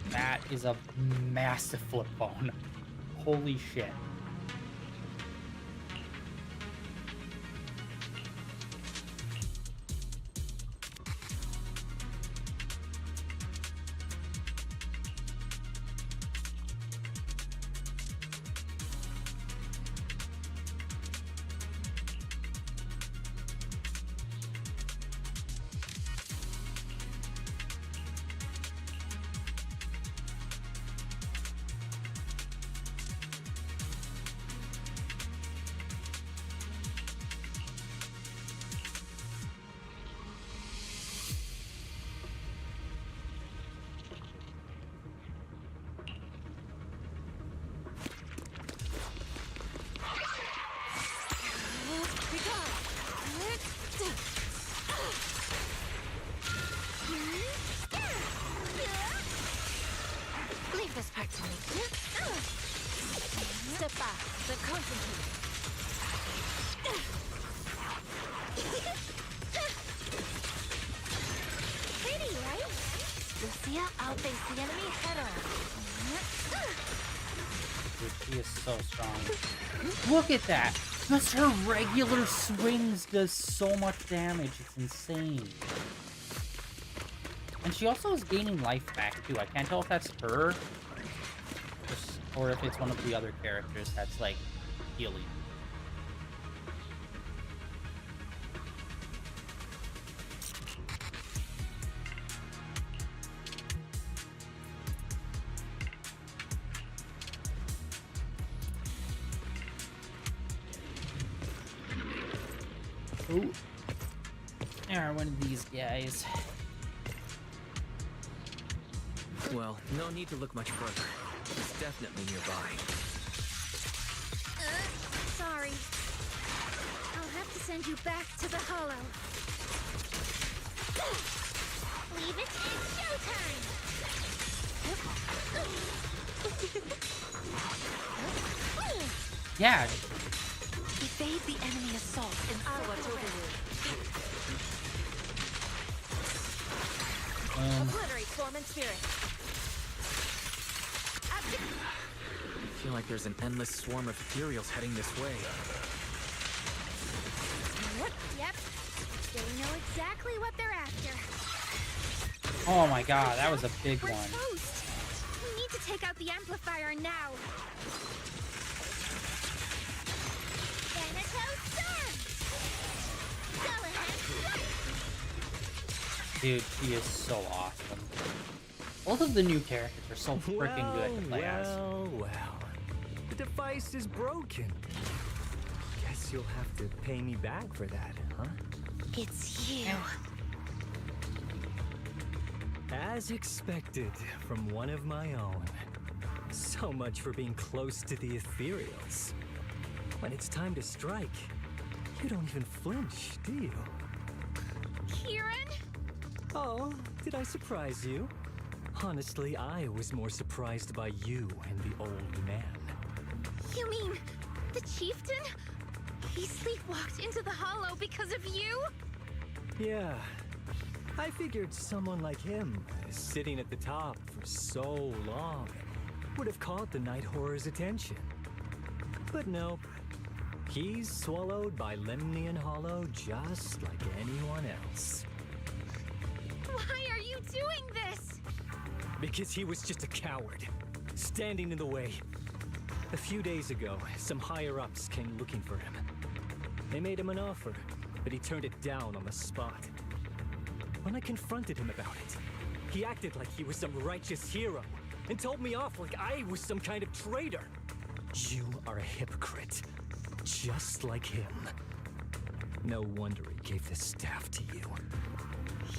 That is a massive flip phone. Holy shit. Step back. Then concentrate. Pretty, right? Lucia, I'll face the enemy head on. Dude, she is so strong. Look at that! Just her regular swings does so much damage. It's insane. And she also is gaining life back, too. I can't tell if that's her, or if it's one of the other characters that's, like, healing. Ooh. Alright, one of these guys. Well, no need to look much further. It's definitely nearby. Sorry. I'll have to send you back to the Hollow. Leave it, it's showtime! Yeah, Evade the enemy assault and throw it over you. Obliterate form and spirit. I feel like there's an endless swarm of ethereals heading this way. Yep. They know exactly what they're after. oh my god, that was a big We're one. toast. We need to take out the amplifier now. Thanatos Storm! Dullahan Strike! Dude, she is so awesome. Both of the new characters are so freaking good to play as. Well. The device is broken. Guess you'll have to pay me back for that, huh? It's you. As expected from one of my own. So much for being close to the ethereals. When it's time to strike, you don't even flinch, do you? Kieran? Oh, did I surprise you? Honestly, I was more surprised by you and the old man. You mean the chieftain? He sleepwalked into the Hollow because of you? Yeah. I figured someone like him, sitting at the top for so long, would have caught the Night Horror's attention. But nope. He's swallowed by Lemnian Hollow just like anyone else. Why are you doing this? Because he was just a coward, standing in the way. A few days ago, some higher-ups came looking for him. They made him an offer, but he turned it down on the spot. When I confronted him about it, he acted like he was some righteous hero and told me off like I was some kind of traitor. You are a hypocrite, just like him. No wonder he gave this staff to you.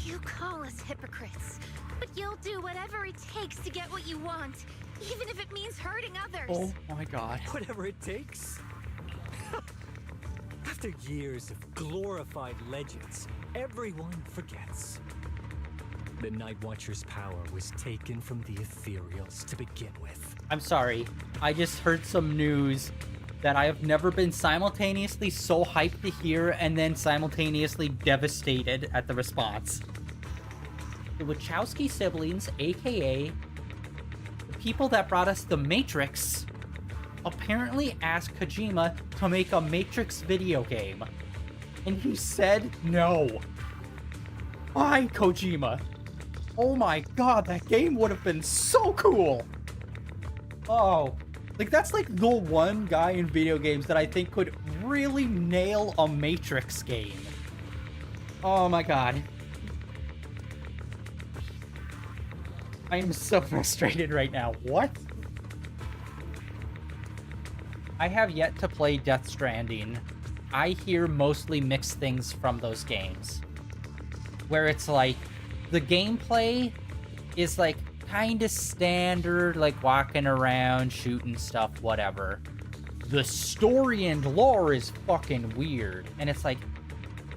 You call us hypocrites, but you'll do whatever it takes to get what you want, even if it means hurting others. Oh my god. Whatever it takes. After years of glorified legends, everyone forgets. The Night Watcher's power was taken from the ethereals to begin with. I'm sorry. I just heard some news that I have never been simultaneously so hyped to hear and then simultaneously devastated at the response. The Wachowski siblings, aka the people that brought us The Matrix, apparently asked Kojima to make a Matrix video game. And he said no. Why, Kojima? Oh my god, that game would have been so cool! Oh, like that's like the one guy in video games that I think could really nail a Matrix game. Oh my god. I am so frustrated right now. What? I have yet to play Death Stranding. I hear mostly mixed things from those games. Where it's like, the gameplay is like kind of standard, like walking around, shooting stuff, whatever. The story and lore is fucking weird. And it's like,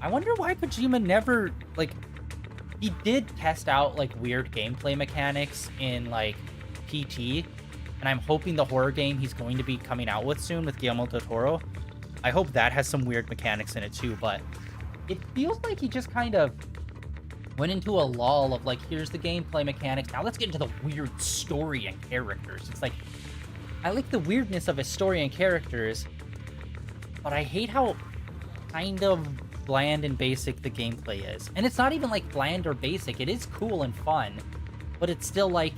I wonder why Kojima never, like, he did test out like weird gameplay mechanics in like PT, and and I'm hoping the horror game he's going to be coming out with soon with Guillermo del Toro, I hope that has some weird mechanics in it too, but it feels like he just kind of went into a lull of like, here's the gameplay mechanics, now let's get into the weird story and characters. It's like, I like the weirdness of his story and characters, but I hate how kind of bland and basic the gameplay is. And it's not even like bland or basic, it is cool and fun, but it's still like,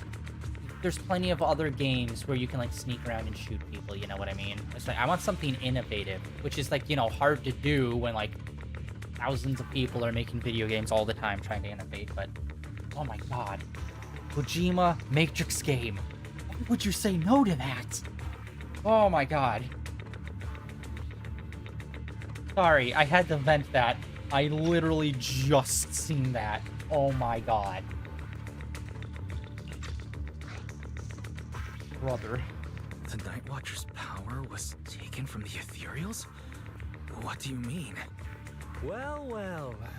there's plenty of other games where you can like sneak around and shoot people, you know what I mean? It's like, I want something innovative, which is like, you know, hard to do when like thousands of people are making video games all the time trying to innovate, but oh my god. Kojima Matrix game. Why would you say no to that? Oh my god. Sorry, I had to vent that. I literally just seen that. Oh my god. Brother. The Night Watcher's power was taken from the Ethereals? What do you mean? Well, well, well.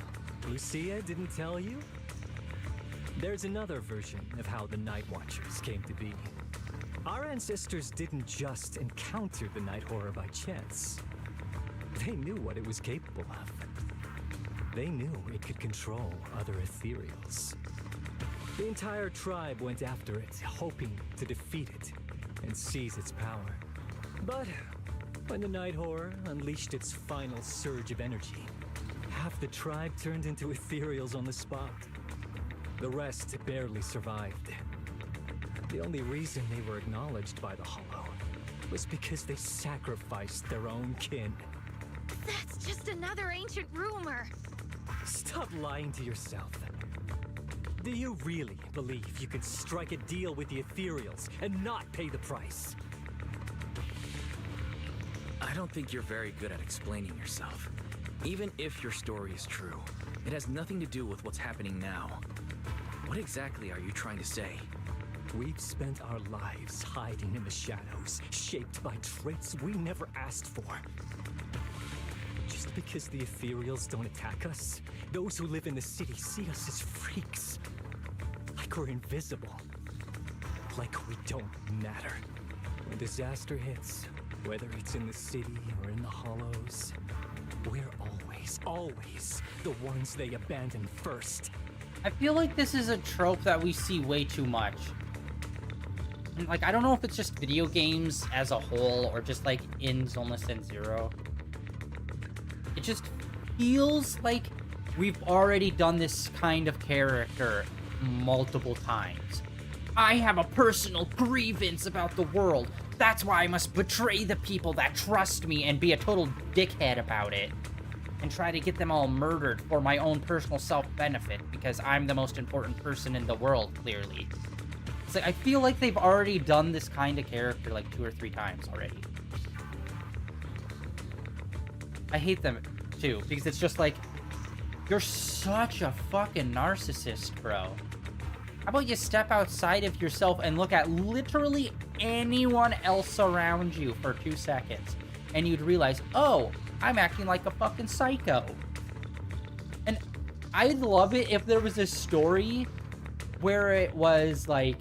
Lucia didn't tell you? There's another version of how the Night Watchers came to be. Our ancestors didn't just encounter the Night Horror by chance. They knew what it was capable of. They knew it could control other Ethereals. The entire tribe went after it, hoping to defeat it and seize its power. But when the Night Horror unleashed its final surge of energy, half the tribe turned into Ethereals on the spot. The rest barely survived. The only reason they were acknowledged by the Hollow was because they sacrificed their own kin. That's just another ancient rumor. Stop lying to yourself. Do you really believe you can strike a deal with the Ethereals and not pay the price? I don't think you're very good at explaining yourself. Even if your story is true, it has nothing to do with what's happening now. What exactly are you trying to say? We've spent our lives hiding in the shadows, shaped by traits we never asked for. Just because the Ethereals don't attack us, those who live in the city see us as freaks. Like we're invisible. Like we don't matter. When disaster hits, whether it's in the city or in the hollows, we're always the ones they abandon first. I feel like this is a trope that we see way too much. And like, I don't know if it's just video games as a whole or just like in Zenless Zone Zero. It just feels like we've already done this kind of character multiple times. I have a personal grievance about the world. That's why I must betray the people that trust me and be a total dickhead about it. And try to get them all murdered for my own personal self-benefit because I'm the most important person in the world, clearly. It's like, I feel like they've already done this kind of character like 2 or 3 times already. I hate them too, because it's just like, you're such a fucking narcissist, bro. How about you step outside of yourself and look at literally anyone else around you for 2 seconds, and you'd realize, oh, I'm acting like a fucking psycho. And I'd love it if there was a story where it was like,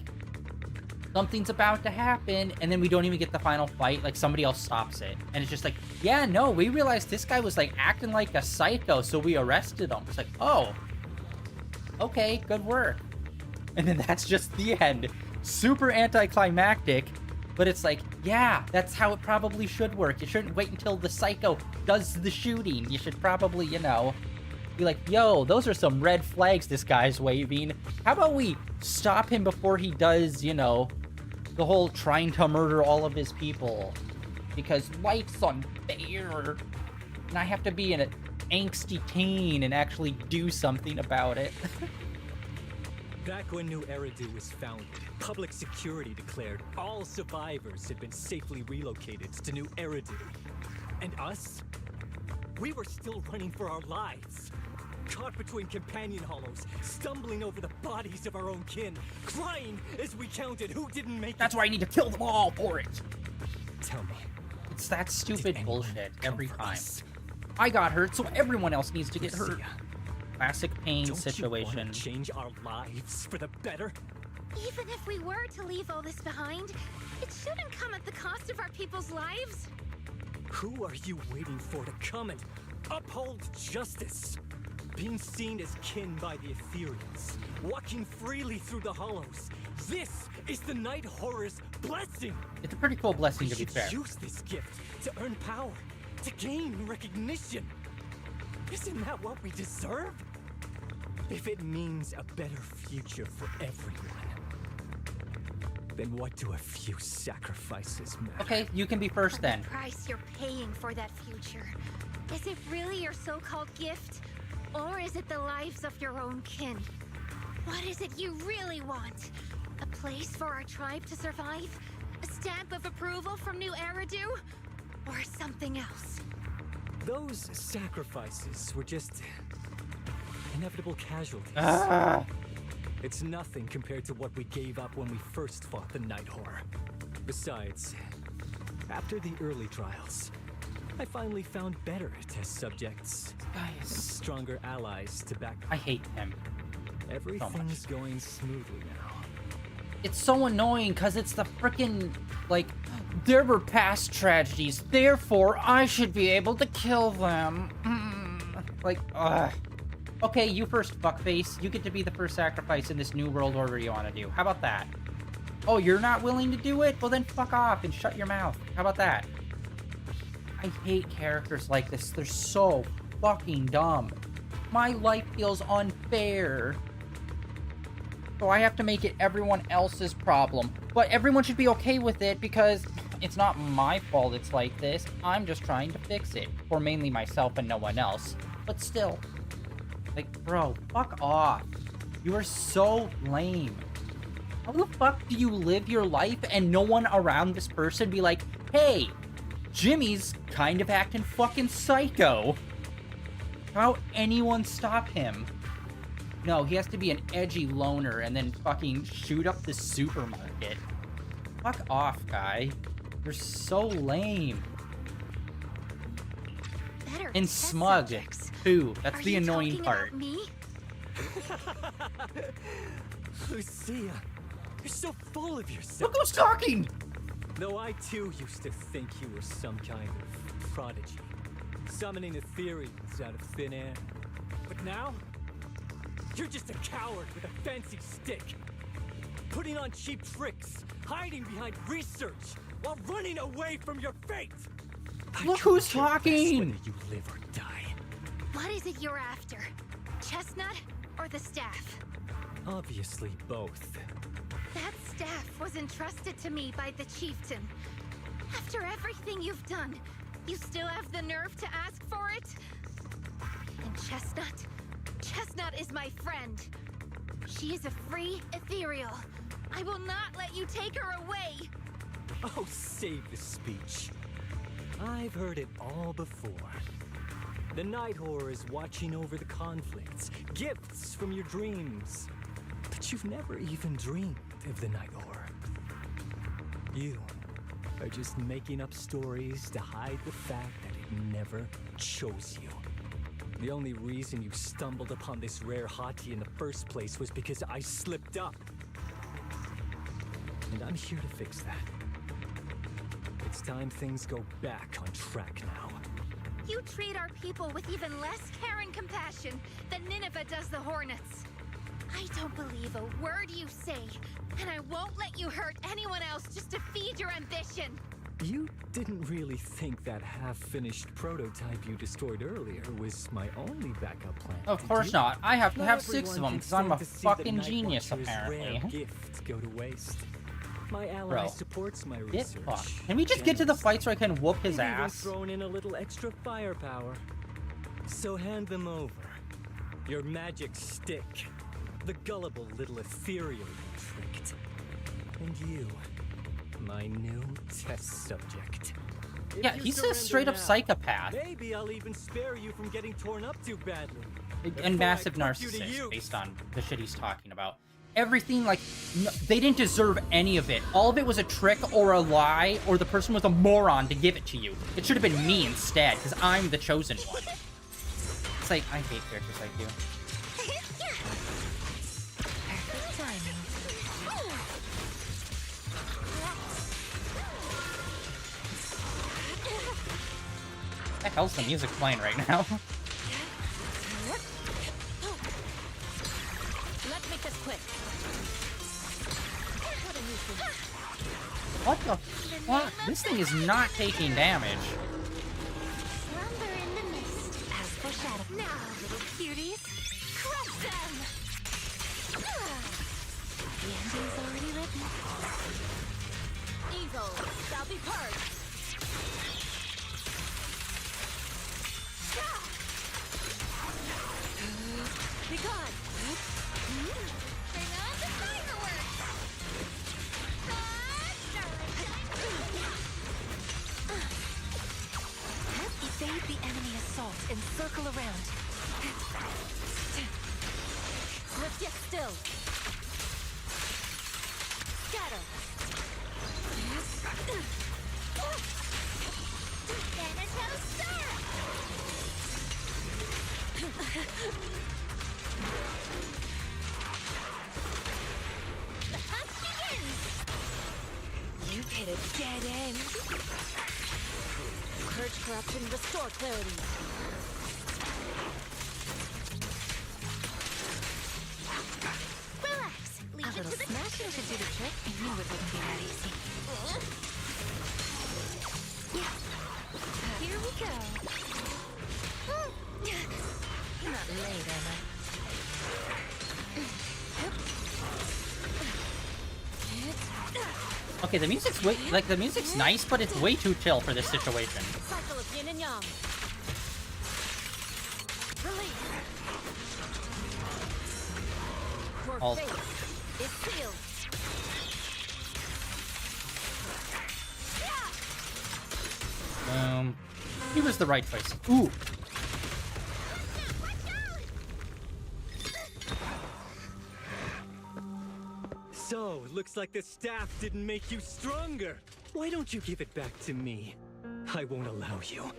something's about to happen, and then we don't even get the final fight, like somebody else stops it. And it's just like, yeah, no, we realized this guy was like acting like a psycho, so we arrested him. It's like, oh, okay, good work. And then that's just the end. Super anticlimactic, but it's like, yeah, that's how it probably should work. You shouldn't wait until the psycho does the shooting. You should probably, you know, be like, yo, those are some red flags this guy's waving. How about we stop him before he does, you know, the whole trying to murder all of his people? Because life's unfair. And I have to be an angsty teen and actually do something about it. Back when New Eridu was founded, public security declared all survivors had been safely relocated to New Eridu. And us? We were still running for our lives. Caught between companion hollows, stumbling over the bodies of our own kin, crying as we counted who didn't make it. That's why I need to kill them all for it. Tell me. It's that stupid bullshit every time. Us? I got hurt, so everyone else needs to get hurt. Lucia, Classic pain don't situation. You want to change our lives for the better? Even if we were to leave all this behind, it shouldn't come at the cost of our people's lives. Who are you waiting for to come and uphold justice? Being seen as kin by the Ethereals, walking freely through the hollows. This is the Night Horror's blessing! It's a pretty cool blessing, We to be should fair. use this gift to earn power, to gain recognition. Isn't that what we deserve? If it means a better future for everyone, then what do a few sacrifices matter? Okay, you can be first then. The price you're paying for that future. Is it really your so-called gift? Or is it the lives of your own kin? What is it you really want? A place for our tribe to survive? A stamp of approval from New Eridu? Or something else? Those sacrifices were just inevitable casualties. Ah, It's nothing compared to what we gave up when we first fought the Night Horror. Besides, after the early trials, I finally found better test subjects and guys, stronger allies to back I hate him. Everything's going smoothly now. It's so annoying because it's the freaking, like, there were past tragedies, therefore I should be able to kill them. Like, ugh. Okay, you first, fuckface. You get to be the first sacrifice in this new world order you want to do. How about that? Oh, you're not willing to do it? Well, then fuck off and shut your mouth. How about that? I hate characters like this. They're so fucking dumb. My life feels unfair. So I have to make it everyone else's problem. But everyone should be okay with it because it's not my fault it's like this. I'm just trying to fix it. Or mainly myself and no one else. But still. Like, bro, fuck off. You are so lame. How the fuck do you live your life and no one around this person be like, hey, Jimmy's kind of acting fucking psycho. How about anyone stop him? No, he has to be an edgy loner and then fucking shoot up the supermarket. Fuck off, guy. You're so lame. Better And test smug, subjects. too. That's Are the you annoying talking part. about me? Lucia, you're so full of yourself. Look who's talking! Though I too used to think you were some kind of prodigy, summoning Ethereals out of thin air. But now, you're just a coward with a fancy stick, putting on cheap tricks, hiding behind research, while running away from your fate. I Look couldn't who's care less talking! Whether you live or die. What is it you're after? Chestnut or the staff? Obviously, both. That staff was entrusted to me by the chieftain. After everything you've done, you still have the nerve to ask for it? And Chestnut? Chestnut is my friend. She is a free ethereal. I will not let you take her away. Oh, save the speech. I've heard it all before. The Night Horror is watching over the conflicts, gifts from your dreams. But you've never even dreamed of the Night Horror. You are just making up stories to hide the fact that it never chose you. The only reason you stumbled upon this rare hottie in the first place was because I slipped up. And I'm here to fix that. It's time things go back on track now. You treat our people with even less care and compassion than Nineveh does the Hornets. I don't believe a word you say, and I won't let you hurt anyone else just to feed your ambition. You didn't really think that half-finished prototype you destroyed earlier was my only backup plan, Of did course you? not. I have to Not have 6 of everyone them can because I'm a stand to see the fucking Night genius, Watcher's apparently. rare gift go to waste. My ally Bro, supports my Get research. fucked. Can we just get to the fight so I can whoop his They've even ass? thrown in a little extra firepower. So hand them over. Your magic stick. The gullible little ethereal you tricked. And you, my new test subject. If Yeah, you he's a surrender straight up now, psychopath. Maybe I'll even spare you from getting torn up too badly. And before I massive put you to narcissist use. based on the shit he's talking about. Everything, like, they didn't deserve any of it. All of it was a trick or a lie, or the person was a moron to give it to you. It should have been me instead, because I'm the chosen one. It's like, I hate characters like you. Perfect timing. the hell's the music playing right now? Let's make this quick. What the fuck? This thing is not taking damage. Slumber in the mist. As for shadow. Now, little cuties, crush them! The ending's already written. Evil shall be purged. Be gone. Bring on the fireworks! Evade the enemy assault and circle around. Lift yet still. Scatter. Thanatos syrup! The hunt begins! You've hit a dead end. Purge corruption, restore clarity. Relax! Lead A you little to the smashing should do the trick. I knew it wouldn't be that easy. Here we go. Not late, am I? Okay, the music's the music's nice, but it's way too chill for this situation. Cycle of yin and yang. Release. Your All- fate is sealed. He was the right choice. Ooh. So, looks like the staff didn't make you stronger. Why don't you give it back to me? I won't allow you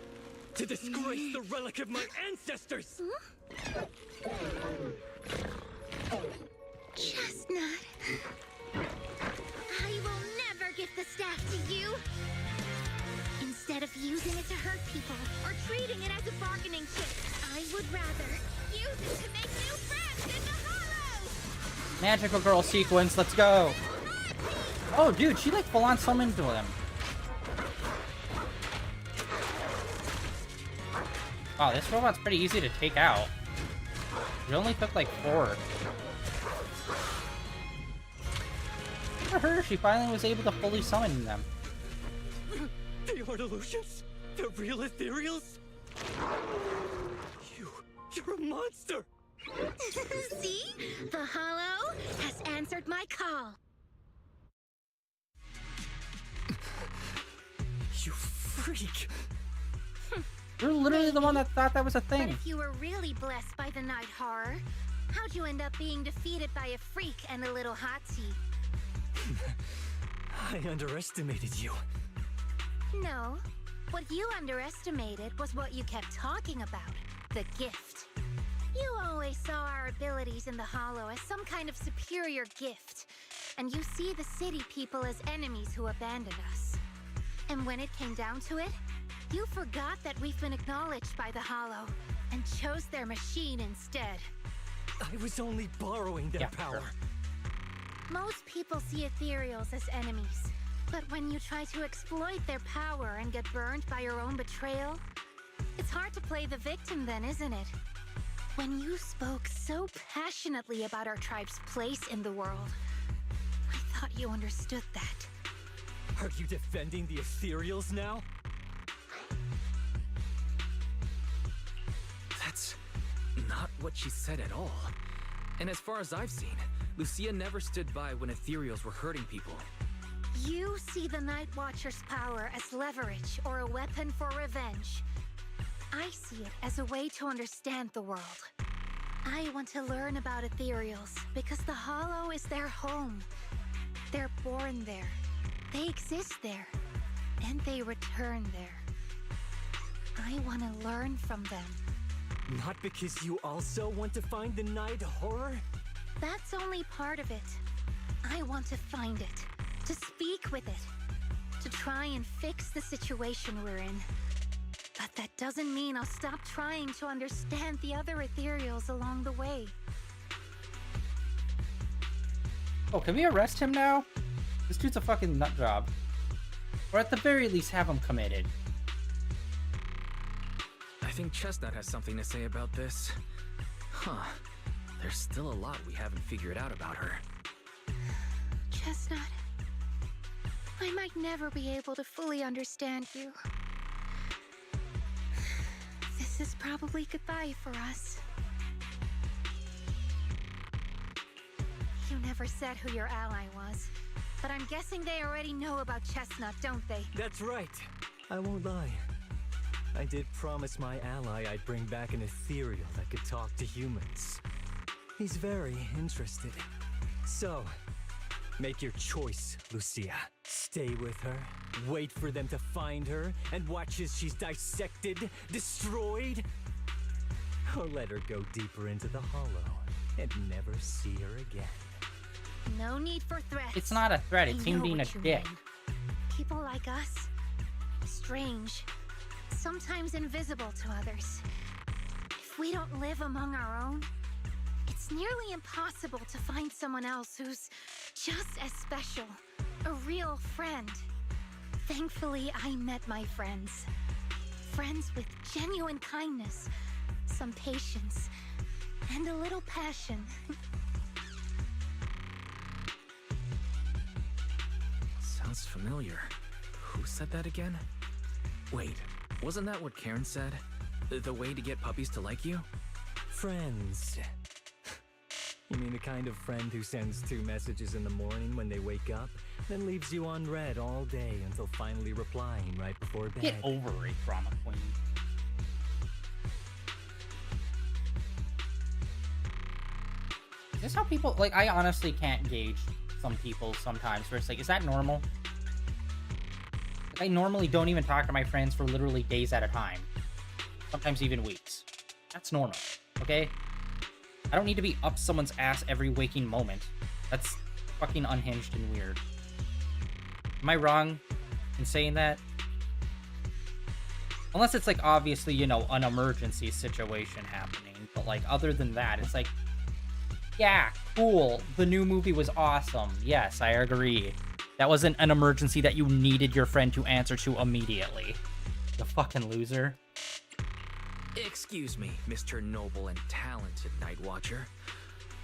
to disgrace the relic of my ancestors! Chestnut. I will never give the staff to you. Instead of using it to hurt people or treating it as a bargaining chip, I would rather use it to make new friends in the hollow. Magical girl sequence, let's go. Oh, dude, she like full on summoned to him. Wow, this robot's pretty easy to take out. It only took like 4. For her, she finally was able to fully summon them. They are illusions? The real ethereals? You're a monster! See? The hollow has answered my call. You freak! You're literally the one that thought that was a But thing. if you were really blessed by the night horror, how'd you end up being defeated by a freak and a little hot tea? I underestimated you. No. What you underestimated was what you kept talking about. The gift. You always saw our abilities in the Hollow as some kind of superior gift. And you see the city people as enemies who abandoned us. And when it came down to it, you forgot that we've been acknowledged by the Hollow and chose their machine instead. I was only borrowing their Yeah, power. sure. Most people see ethereals as enemies. But when you try to exploit their power and get burned by your own betrayal, it's hard to play the victim then, isn't it? When you spoke so passionately about our tribe's place in the world, I thought you understood that. Are you defending the ethereals now? That's not what she said at all. And as far as I've seen, Lucia never stood by when ethereals were hurting people. You see the Night Watcher's power as leverage or a weapon for revenge. I see it as a way to understand the world. I want to learn about ethereals because the Hollow is their home. They're born there. They exist there. And they return there. I want to learn from them. Not because you also want to find the night horror? That's only part of it. I want to find it. To speak with it. To try and fix the situation we're in. But that doesn't mean I'll stop trying to understand the other ethereals along the way. Oh, can we arrest him now? This dude's a fucking nut job. Or at the very least, have him committed. I think Chestnut has something to say about this. Huh. There's still a lot we haven't figured out about her. Chestnut, I might never be able to fully understand you. This is probably goodbye for us. You never said who your ally was, but I'm guessing they already know about Chestnut, don't they? That's right. I won't lie. I did promise my ally I'd bring back an ethereal that could talk to humans. He's very interested. So, make your choice, Lucia. Stay with her, wait for them to find her, and watch as she's dissected, destroyed? Or let her go deeper into the hollow and never see her again. No need for threats. It's not a threat, it's I him know being a what you dick. mean. People like us, strange, sometimes invisible to others. If we don't live among our own, it's nearly impossible to find someone else who's just as special, a real friend. Thankfully, I met my friends. Friends with genuine kindness, some patience, and a little passion. Sounds familiar. Who said that again? Wait, wasn't that what Karen said? The way to get puppies to like you? Friends. You mean the kind of friend who sends 2 messages in the morning when they wake up, then leaves you unread all day until finally replying right before bed? Get over it, drama queen. Is this how people, like, I honestly can't gauge some people sometimes where it's like, is that normal? Like, I normally don't even talk to my friends for literally days at a time. Sometimes even weeks. That's normal, okay? I don't need to be up someone's ass every waking moment. That's fucking unhinged and weird. Am I wrong in saying that? Unless it's like, obviously, you know, an emergency situation happening. But like, other than that, it's like, yeah, cool. The new movie was awesome. Yes, I agree. That wasn't an emergency that you needed your friend to answer to immediately. The fucking loser. Excuse me, Mr. Noble and talented Night Watcher.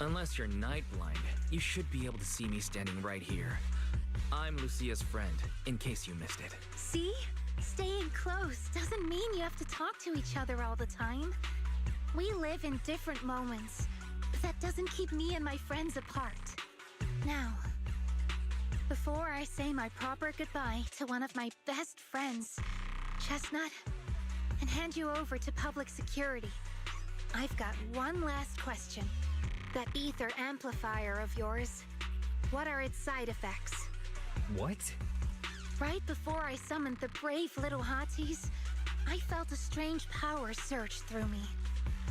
Unless you're night blind, you should be able to see me standing right here. I'm Lucia's friend, in case you missed it. See? Staying close doesn't mean you have to talk to each other all the time. We live in different moments, but that doesn't keep me and my friends apart. Now, before I say my proper goodbye to one of my best friends, Chestnut, and hand you over to public security, I've got one last question. That ether amplifier of yours, what are its side effects? What? Right before I summoned the brave little hotties, I felt a strange power surge through me.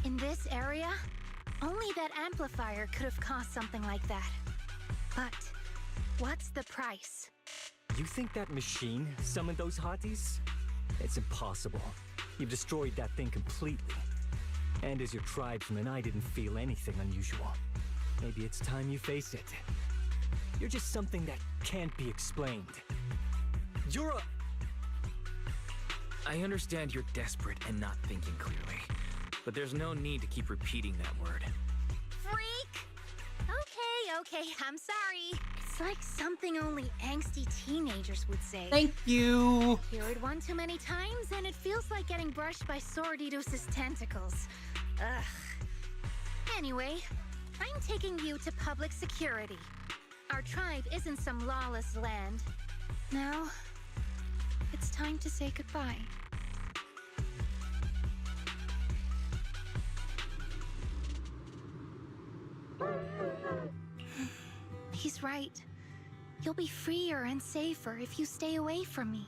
In this area, only that amplifier could have caused something like that. But what's the price? You think that machine summoned those hotties? It's impossible. You've destroyed that thing completely. And as your tribesman, I didn't feel anything unusual. Maybe it's time you face it. You're just something that can't be explained. You're a... I understand you're desperate and not thinking clearly, but there's no need to keep repeating that word. Freak! Okay, I'm sorry. It's like something only angsty teenagers would say. Thank you. Hear it one too many times, and it feels like getting brushed by Sordidus's tentacles. Ugh. Anyway, I'm taking you to public security. Our tribe isn't some lawless land. Now, it's time to say goodbye. He's right. You'll be freer and safer if you stay away from me.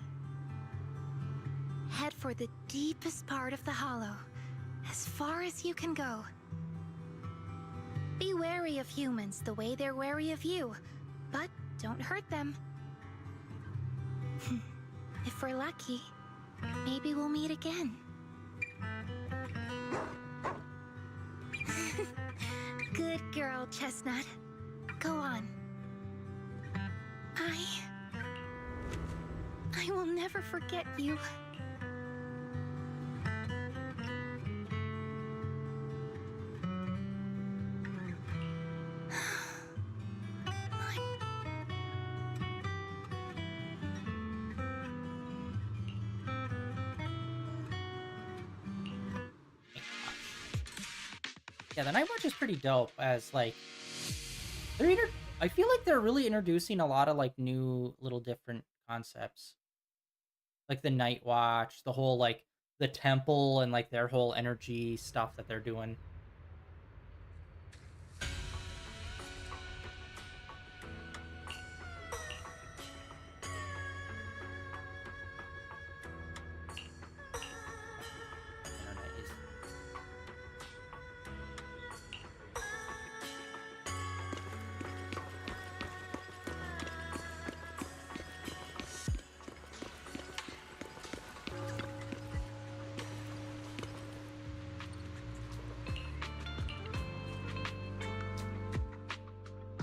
Head for the deepest part of the hollow, as far as you can go. Be wary of humans the way they're wary of you, but don't hurt them. If we're lucky, maybe we'll meet again. Good girl, Chestnut. Go on. I will never forget you. Yeah, the Night Watch is pretty dope as like I feel like they're really introducing a lot of like new little different concepts. Like the Night Watch, the whole like the temple and like their whole energy stuff that they're doing. Internet is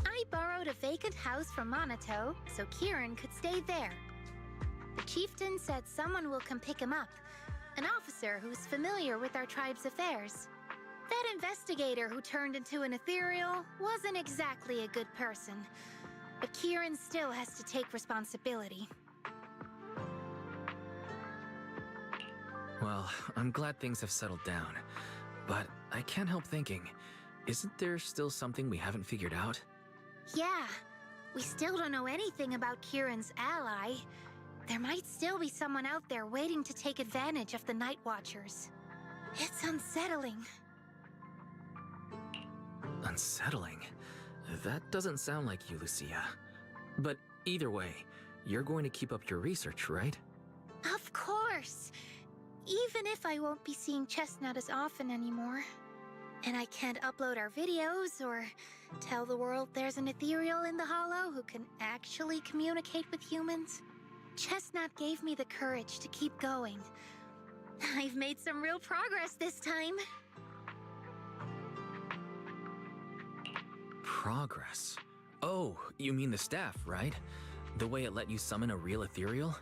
I borrowed a vacant house from Monato so Kieran could stay there. The chieftain said someone will come pick him up, an officer who's familiar with our tribe's affairs. That investigator who turned into an ethereal wasn't exactly a good person, but Kieran still has to take responsibility. Well, I'm glad things have settled down. But I can't help thinking, isn't there still something we haven't figured out? Yeah, we still don't know anything about Kieran's ally. There might still be someone out there waiting to take advantage of the Night Watchers. It's unsettling. Unsettling? That doesn't sound like you, Lucia. But either way, you're going to keep up your research, right? Of course! Even if I won't be seeing Chestnut as often anymore. And I can't upload our videos or tell the world there's an ethereal in the Hollow who can actually communicate with humans. Chestnut gave me the courage to keep going. I've made some real progress this time. Progress? Oh, you mean the staff, right? The way it let you summon a real ethereal?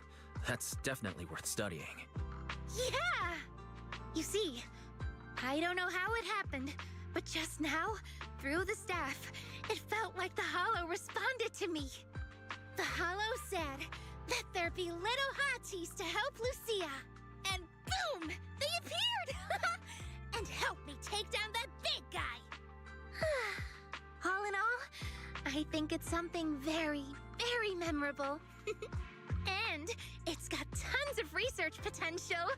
That's definitely worth studying. Yeah! You see, I don't know how it happened, but just now, through the staff, it felt like the Hollow responded to me. The Hollow said that there be little hotties to help Lucia. And boom! They appeared! And helped me take down that big guy! All in all, I think it's something very, very memorable. And it's got tons of research potential.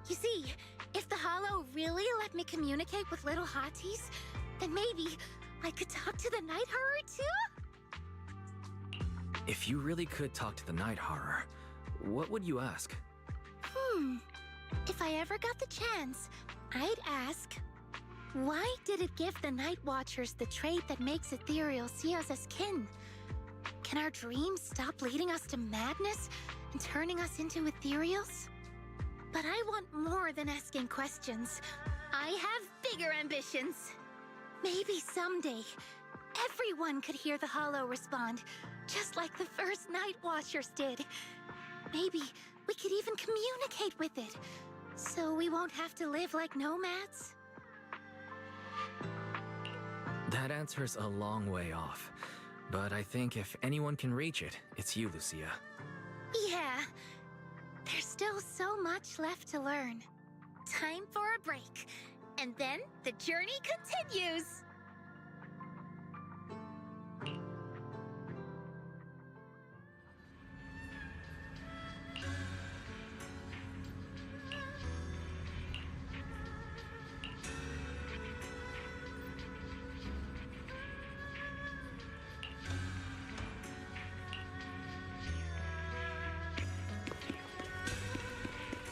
You see, if the Hollow really let me communicate with little hotties, then maybe I could talk to the Night Horror too? If you really could talk to the Night Horror, what would you ask? If I ever got the chance, I'd ask, why did it give the Night Watchers the trait that makes ethereal see us as kin? Can our dreams stop leading us to madness and turning us into ethereals? But I want more than asking questions. I have bigger ambitions. Maybe someday, everyone could hear the Hollow respond, just like the first Night Watchers did. Maybe we could even communicate with it, so we won't have to live like nomads. That answer's a long way off. But I think if anyone can reach it, it's you, Lucia. Yeah, there's still so much left to learn. Time for a break, and then the journey continues!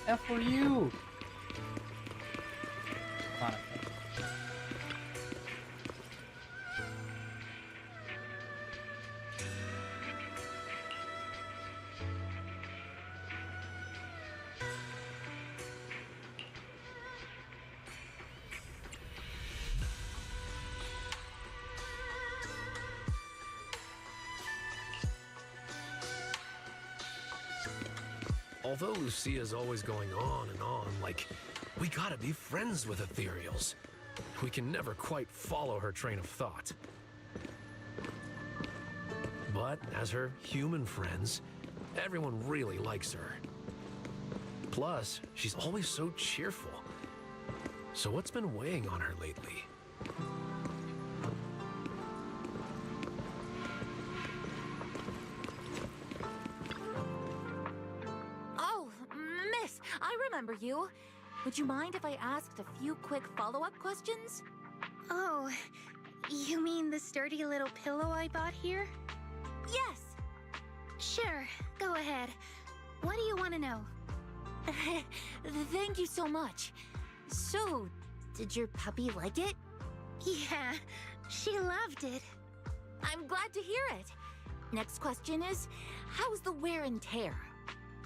F for you. Honestly. Although Lucia's always going on and on, like, we gotta be friends with ethereals. We can never quite follow her train of thought. But as her human friends, everyone really likes her. Plus, she's always so cheerful. So what's been weighing on her lately? Oh, miss, I remember you. Would you mind if I asked a few quick follow-up questions? Oh, you mean the sturdy little pillow I bought here? Yes. Sure, go ahead. What do you want to know? Thank you so much. So, did your puppy like it? Yeah, she loved it. I'm glad to hear it. Next question is, how's the wear and tear?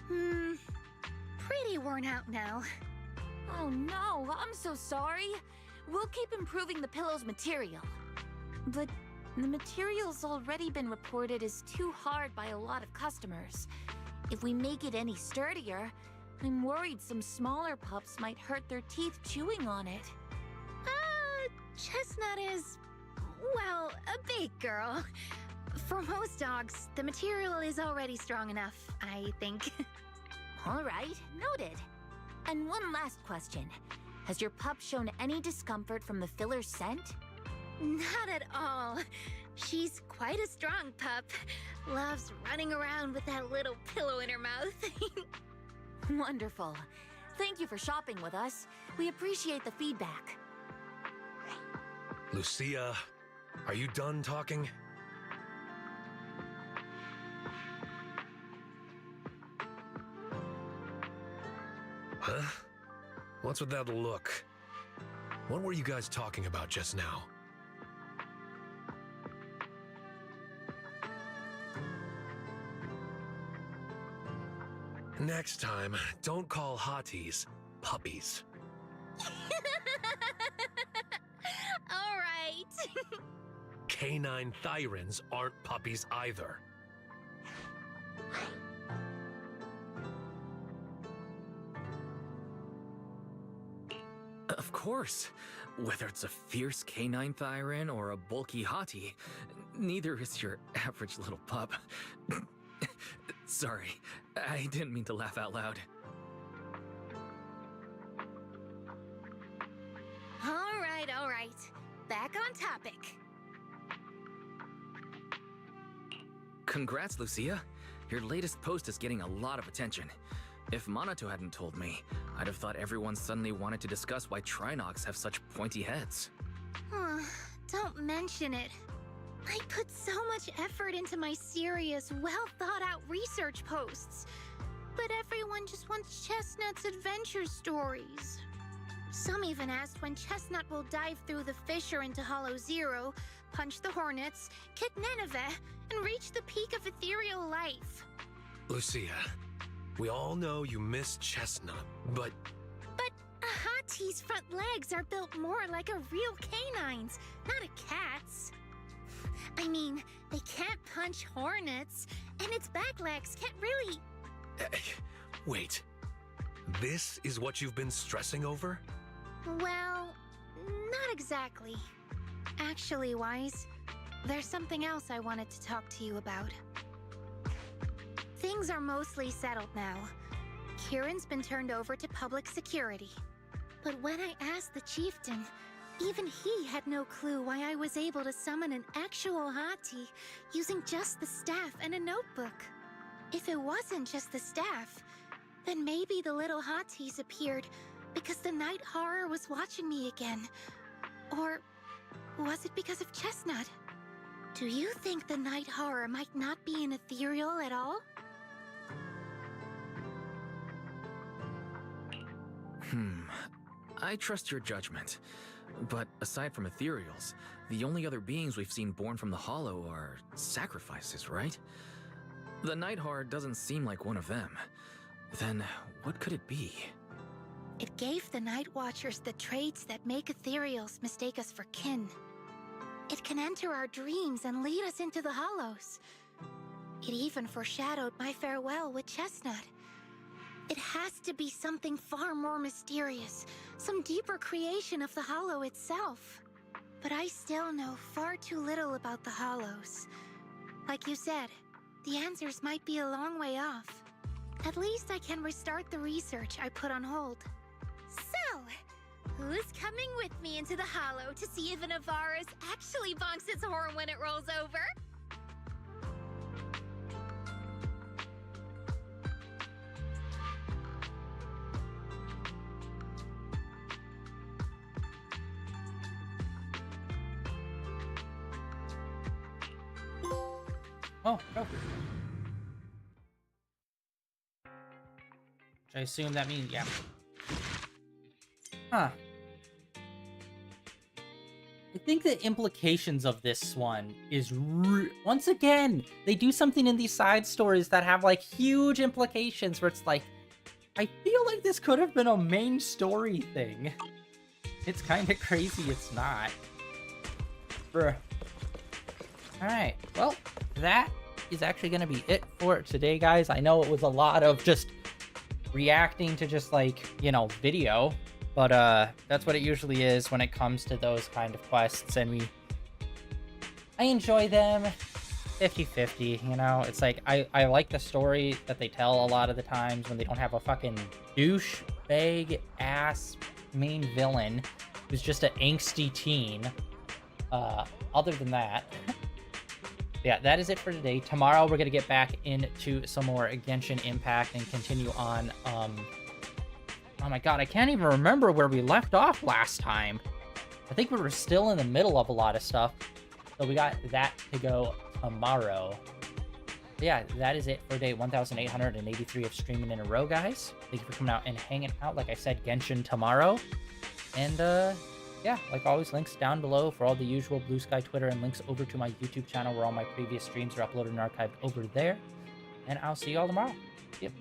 Pretty worn out now. Oh no, I'm so sorry. We'll keep improving the pillow's material. But the material's already been reported as too hard by a lot of customers. If we make it any sturdier, I'm worried some smaller pups might hurt their teeth chewing on it. Chestnut is, well, a big girl. For most dogs, the material is already strong enough, I think. All right, noted. And one last question. Has your pup shown any discomfort from the filler scent? Not at all. She's quite a strong pup. Loves running around with that little pillow in her mouth. Wonderful. Thank you for shopping with us. We appreciate the feedback. Lucia, are you done talking? Huh? What's with that look? What were you guys talking about just now? Next time, don't call hotties puppies. All right. Canine thyrans aren't puppies either. Of course. Whether it's a fierce canine thyran or a bulky hottie, neither is your average little pup. Sorry, I didn't mean to laugh out loud. All right. Back on topic. Congrats, Lucia. Your latest post is getting a lot of attention. If Monato hadn't told me, I'd have thought everyone suddenly wanted to discuss why Trinocs have such pointy heads. Don't mention it. I put so much effort into my serious, well-thought-out research posts. But everyone just wants Chestnut's adventure stories. Some even asked when Chestnut will dive through the fissure into Hollow Zero, punch the Hornets, kick Nineveh, and reach the peak of ethereal life. Lucia, we all know you miss Chestnut, but... But a hottie's front legs are built more like a real canine's, not a cat's. I mean, they can't punch hornets, and its back legs can't really... Wait. This is what you've been stressing over? Well, not exactly. Actually, Wise, there's something else I wanted to talk to you about. Things are mostly settled now. Kieran's been turned over to public security. But when I asked the chieftain, even he had no clue why I was able to summon an actual hottie using just the staff and a notebook. If it wasn't just the staff, then maybe the little hotties appeared because the night horror was watching me again. Or was it because of Chestnut? Do you think the night horror might not be an ethereal at all? I trust your judgment. But aside from ethereals, the only other beings we've seen born from the Hollow are sacrifices, right? The Night Horror doesn't seem like one of them. Then what could it be? It gave the Night Watchers the traits that make ethereals mistake us for kin. It can enter our dreams and lead us into the Hollows. It even foreshadowed my farewell with Chestnut. It has to be something far more mysterious, some deeper creation of the Hollow itself. But I still know far too little about the Hollows. Like you said, the answers might be a long way off. At least I can restart the research I put on hold. So, who's coming with me into the Hollow to see if an Avaris actually bonks its horn when it rolls over? Oh, go. I assume that means, yeah. Huh. I think the implications of this one is, once again, they do something in these side stories that have, like, huge implications where it's like, I feel like this could have been a main story thing. It's kind of crazy it's not. Bruh. Alright, well, that is actually going to be it for today, guys. I know it was a lot of just reacting to just, like, you know, video, but that's what it usually is when it comes to those kind of quests, and I enjoy them 50-50, you know? It's like, I like the story that they tell a lot of the times when they don't have a fucking douchebag ass main villain who's just an angsty teen. Other than that, yeah, that is it for today. Tomorrow we're gonna get back into some more Genshin Impact and continue on. Oh my god, I can't even remember where we left off last time. I think we were still in the middle of a lot of stuff, so we got that to go tomorrow. But yeah, that is it for day 1883 of streaming in a row, guys. Thank you for coming out and hanging out. Like I said, Genshin tomorrow, and yeah, like always, links down below for all the usual Blue Sky, Twitter, and links over to my YouTube channel where all my previous streams are uploaded and archived over there. And I'll see you all tomorrow. Yep.